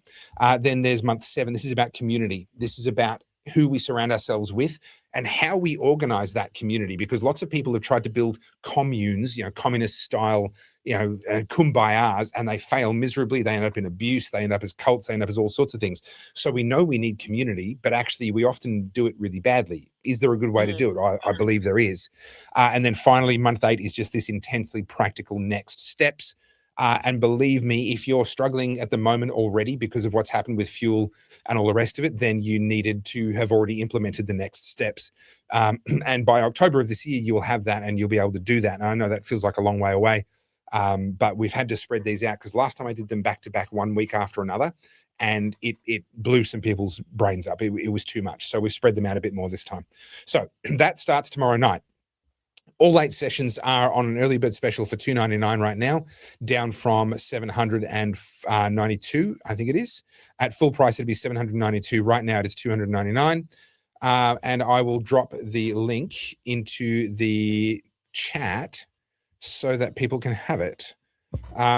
Then there's month 7. This is about community. This is about who we surround ourselves with and how we organize that community, because lots of people have tried to build communes, communist style, kumbayas, and they fail miserably. They end up in abuse, they end up as cults, they end up as all sorts of things. So we know we need community, but actually we often do it really badly. Is there a good way to do it? I believe there is. And then finally, month 8 is just this intensely practical next steps. And believe me, if you're struggling at the moment already because of what's happened with fuel and all the rest of it, then you needed to have already implemented the next steps. And by October of this year, you'll have that and you'll be able to do that. And I know that feels like a long way away, but we've had to spread these out because last time I did them back to back 1 week after another, and it blew some people's brains up. It was too much. So we've spread them out a bit more this time. So that starts tomorrow night. All 8 sessions are on an early bird special for $299 right now, down from $792, I think it is. At full price, it'd be $792. Right now, it is $299. And I will drop the link into the chat so that people can have it.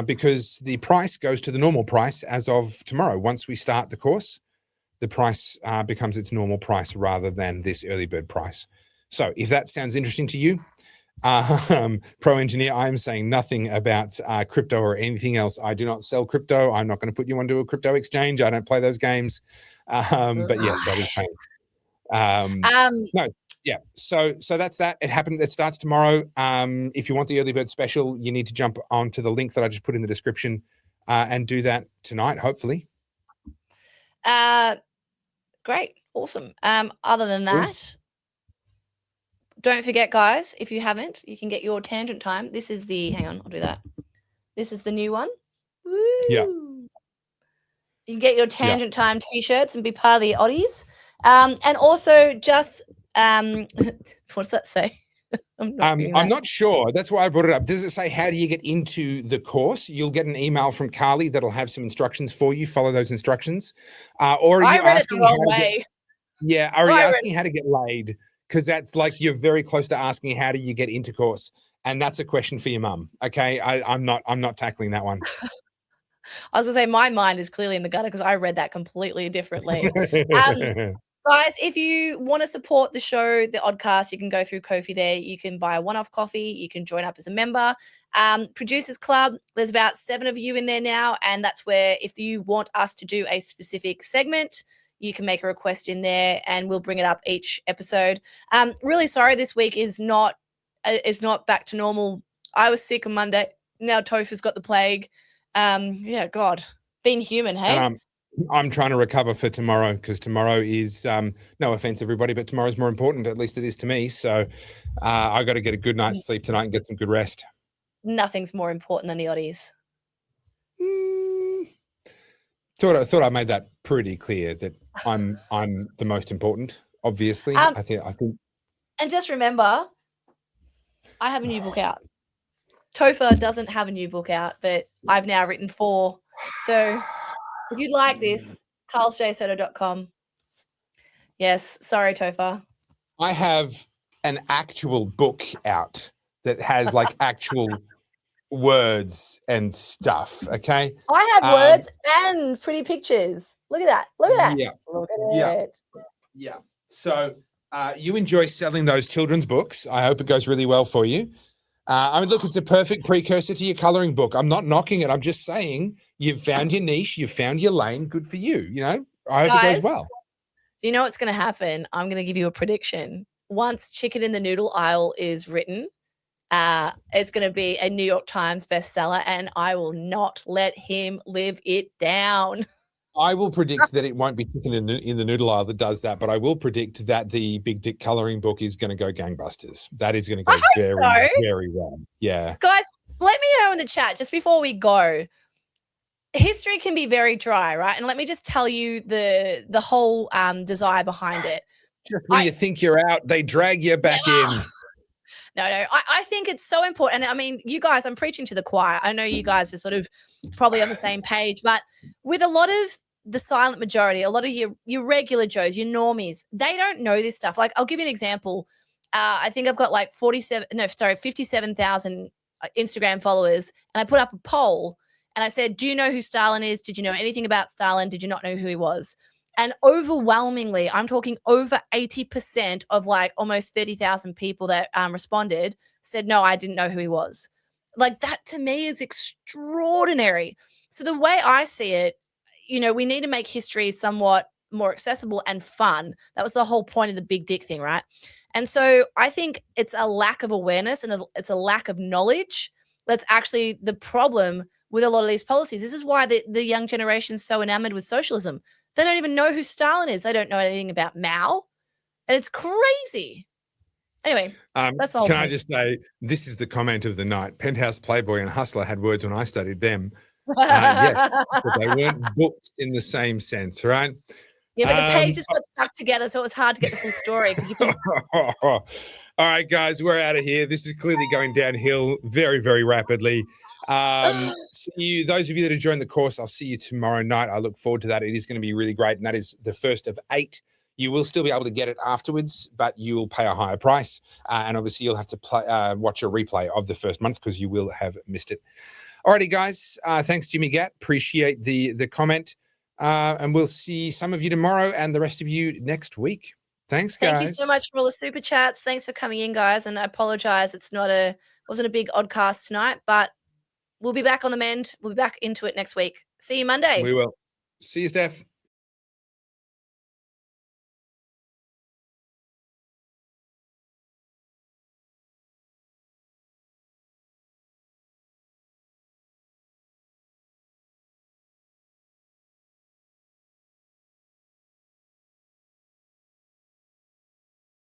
Because the price goes to the normal price as of tomorrow. Once we start the course, the price becomes its normal price rather than this early bird price. So if that sounds interesting to you, Pro Engineer, I'm saying nothing about crypto or anything else. I do not sell crypto. I'm not going to put you onto a crypto exchange. I don't play those games. But yes, that is funny. No, yeah. So that's that. It happened. It starts tomorrow. If you want the early bird special, you need to jump onto the link that I just put in the description and do that tonight, hopefully. Great. Awesome. Other than that, don't forget, guys, if you haven't, you can get your tangent time. This is the, hang on, I'll do that. This is the new one. Woo. Yeah. You can get your tangent time t-shirts and be part of the Oddies. And also just, what's that say? I'm not sure. That's why I brought it up. Does it say, how do you get into the course? You'll get an email from Carly that'll have some instructions for you. Follow those instructions. Or are you I read it the wrong way. Are you asking how to get laid? Because that's like, you're very close to asking, how do you get into course? And that's a question for your mum. Okay. I'm not tackling that one. I was gonna say my mind is clearly in the gutter because I read that completely differently. Guys, if you want to support the show, the Oddcast, you can go through Ko-fi there. You can buy a one-off coffee. You can join up as a member. Producers Club, there's about 7 of you in there now. And that's where if you want us to do a specific segment, you can make a request in there and we'll bring it up each episode. Really sorry this week is not back to normal. I was sick on Monday. Now Topher's got the plague. Yeah, God, being human, hey? And I'm trying to recover for tomorrow because tomorrow is, no offense, everybody, but tomorrow's more important. At least it is to me. So I got to get a good night's sleep tonight and get some good rest. Nothing's more important than the Oddies. Thought I made that pretty clear that I'm the most important. Obviously, I think. And just remember, I have a new book out. Topher doesn't have a new book out, but I've now written 4. So if you'd like this, carlzjsoda.com. Yes, sorry, Topher. I have an actual book out that has like actual words and stuff. Okay. I have words and pretty pictures. Look at that. Look at that. Yeah. Look at it. Yeah. So you enjoy selling those children's books. I hope it goes really well for you. I mean, look, it's a perfect precursor to your coloring book. I'm not knocking it. I'm just saying you've found your niche. You've found your lane. Good for you. You know, I hope it goes well. Do you know what's going to happen? I'm going to give you a prediction. Once Chicken in the Noodle Aisle is written, it's going to be a New York Times bestseller, and I will not let him live it down. I will predict that it won't be Chicken in the Noodle Aisle that does that, but I will predict that the Big Dick coloring book is going to go gangbusters. That is going to go very well. Yeah. Guys, let me know in the chat just before we go. History can be very dry, right? And let me just tell you the whole desire behind it. Just when you think you're out, they drag you back in. No, I think it's so important. And I mean, you guys, I'm preaching to the choir. I know you guys are sort of probably on the same page, but with a lot of the silent majority, a lot of your regular Joes, your normies, they don't know this stuff. Like, I'll give you an example. I think I've got like 57,000 Instagram followers, and I put up a poll and I said, do you know who Stalin is? Did you know anything about Stalin? Did you not know who he was? And overwhelmingly, I'm talking over 80% of like almost 30,000 people that responded said, no, I didn't know who he was. Like that to me is extraordinary. So the way I see it, you know, we need to make history somewhat more accessible and fun. That was the whole point of the big dick thing, right? And so I think it's a lack of awareness and it's a lack of knowledge that's actually the problem with a lot of these policies. This is why the young generation is so enamored with socialism. They don't even know who Stalin is. They don't know anything about Mao. And it's crazy. Anyway, that's the whole Can point. I just say, this is the comment of the night. Penthouse, Playboy, and Hustler had words when I studied them. Yes, but they weren't books in the same sense, right? Yeah, but the pages got stuck together, so it was hard to get the full story. Because you can... All right, guys, we're out of here. This is clearly going downhill very, very rapidly. See you, those of you that have joined the course, I'll see you tomorrow night. I look forward to that. It is going to be really great, and that is the first of 8. You will still be able to get it afterwards, but you will pay a higher price, and obviously you'll have to watch a replay of the first month because you will have missed it. Alrighty, guys. Thanks, Jimmy Gatt. Appreciate the comment, and we'll see some of you tomorrow and the rest of you next week. Thanks, guys. Thank you so much for all the super chats. Thanks for coming in, guys. And I apologize, wasn't a big oddcast tonight, but we'll be back on the mend. We'll be back into it next week. See you Monday. We will. See you, Steph.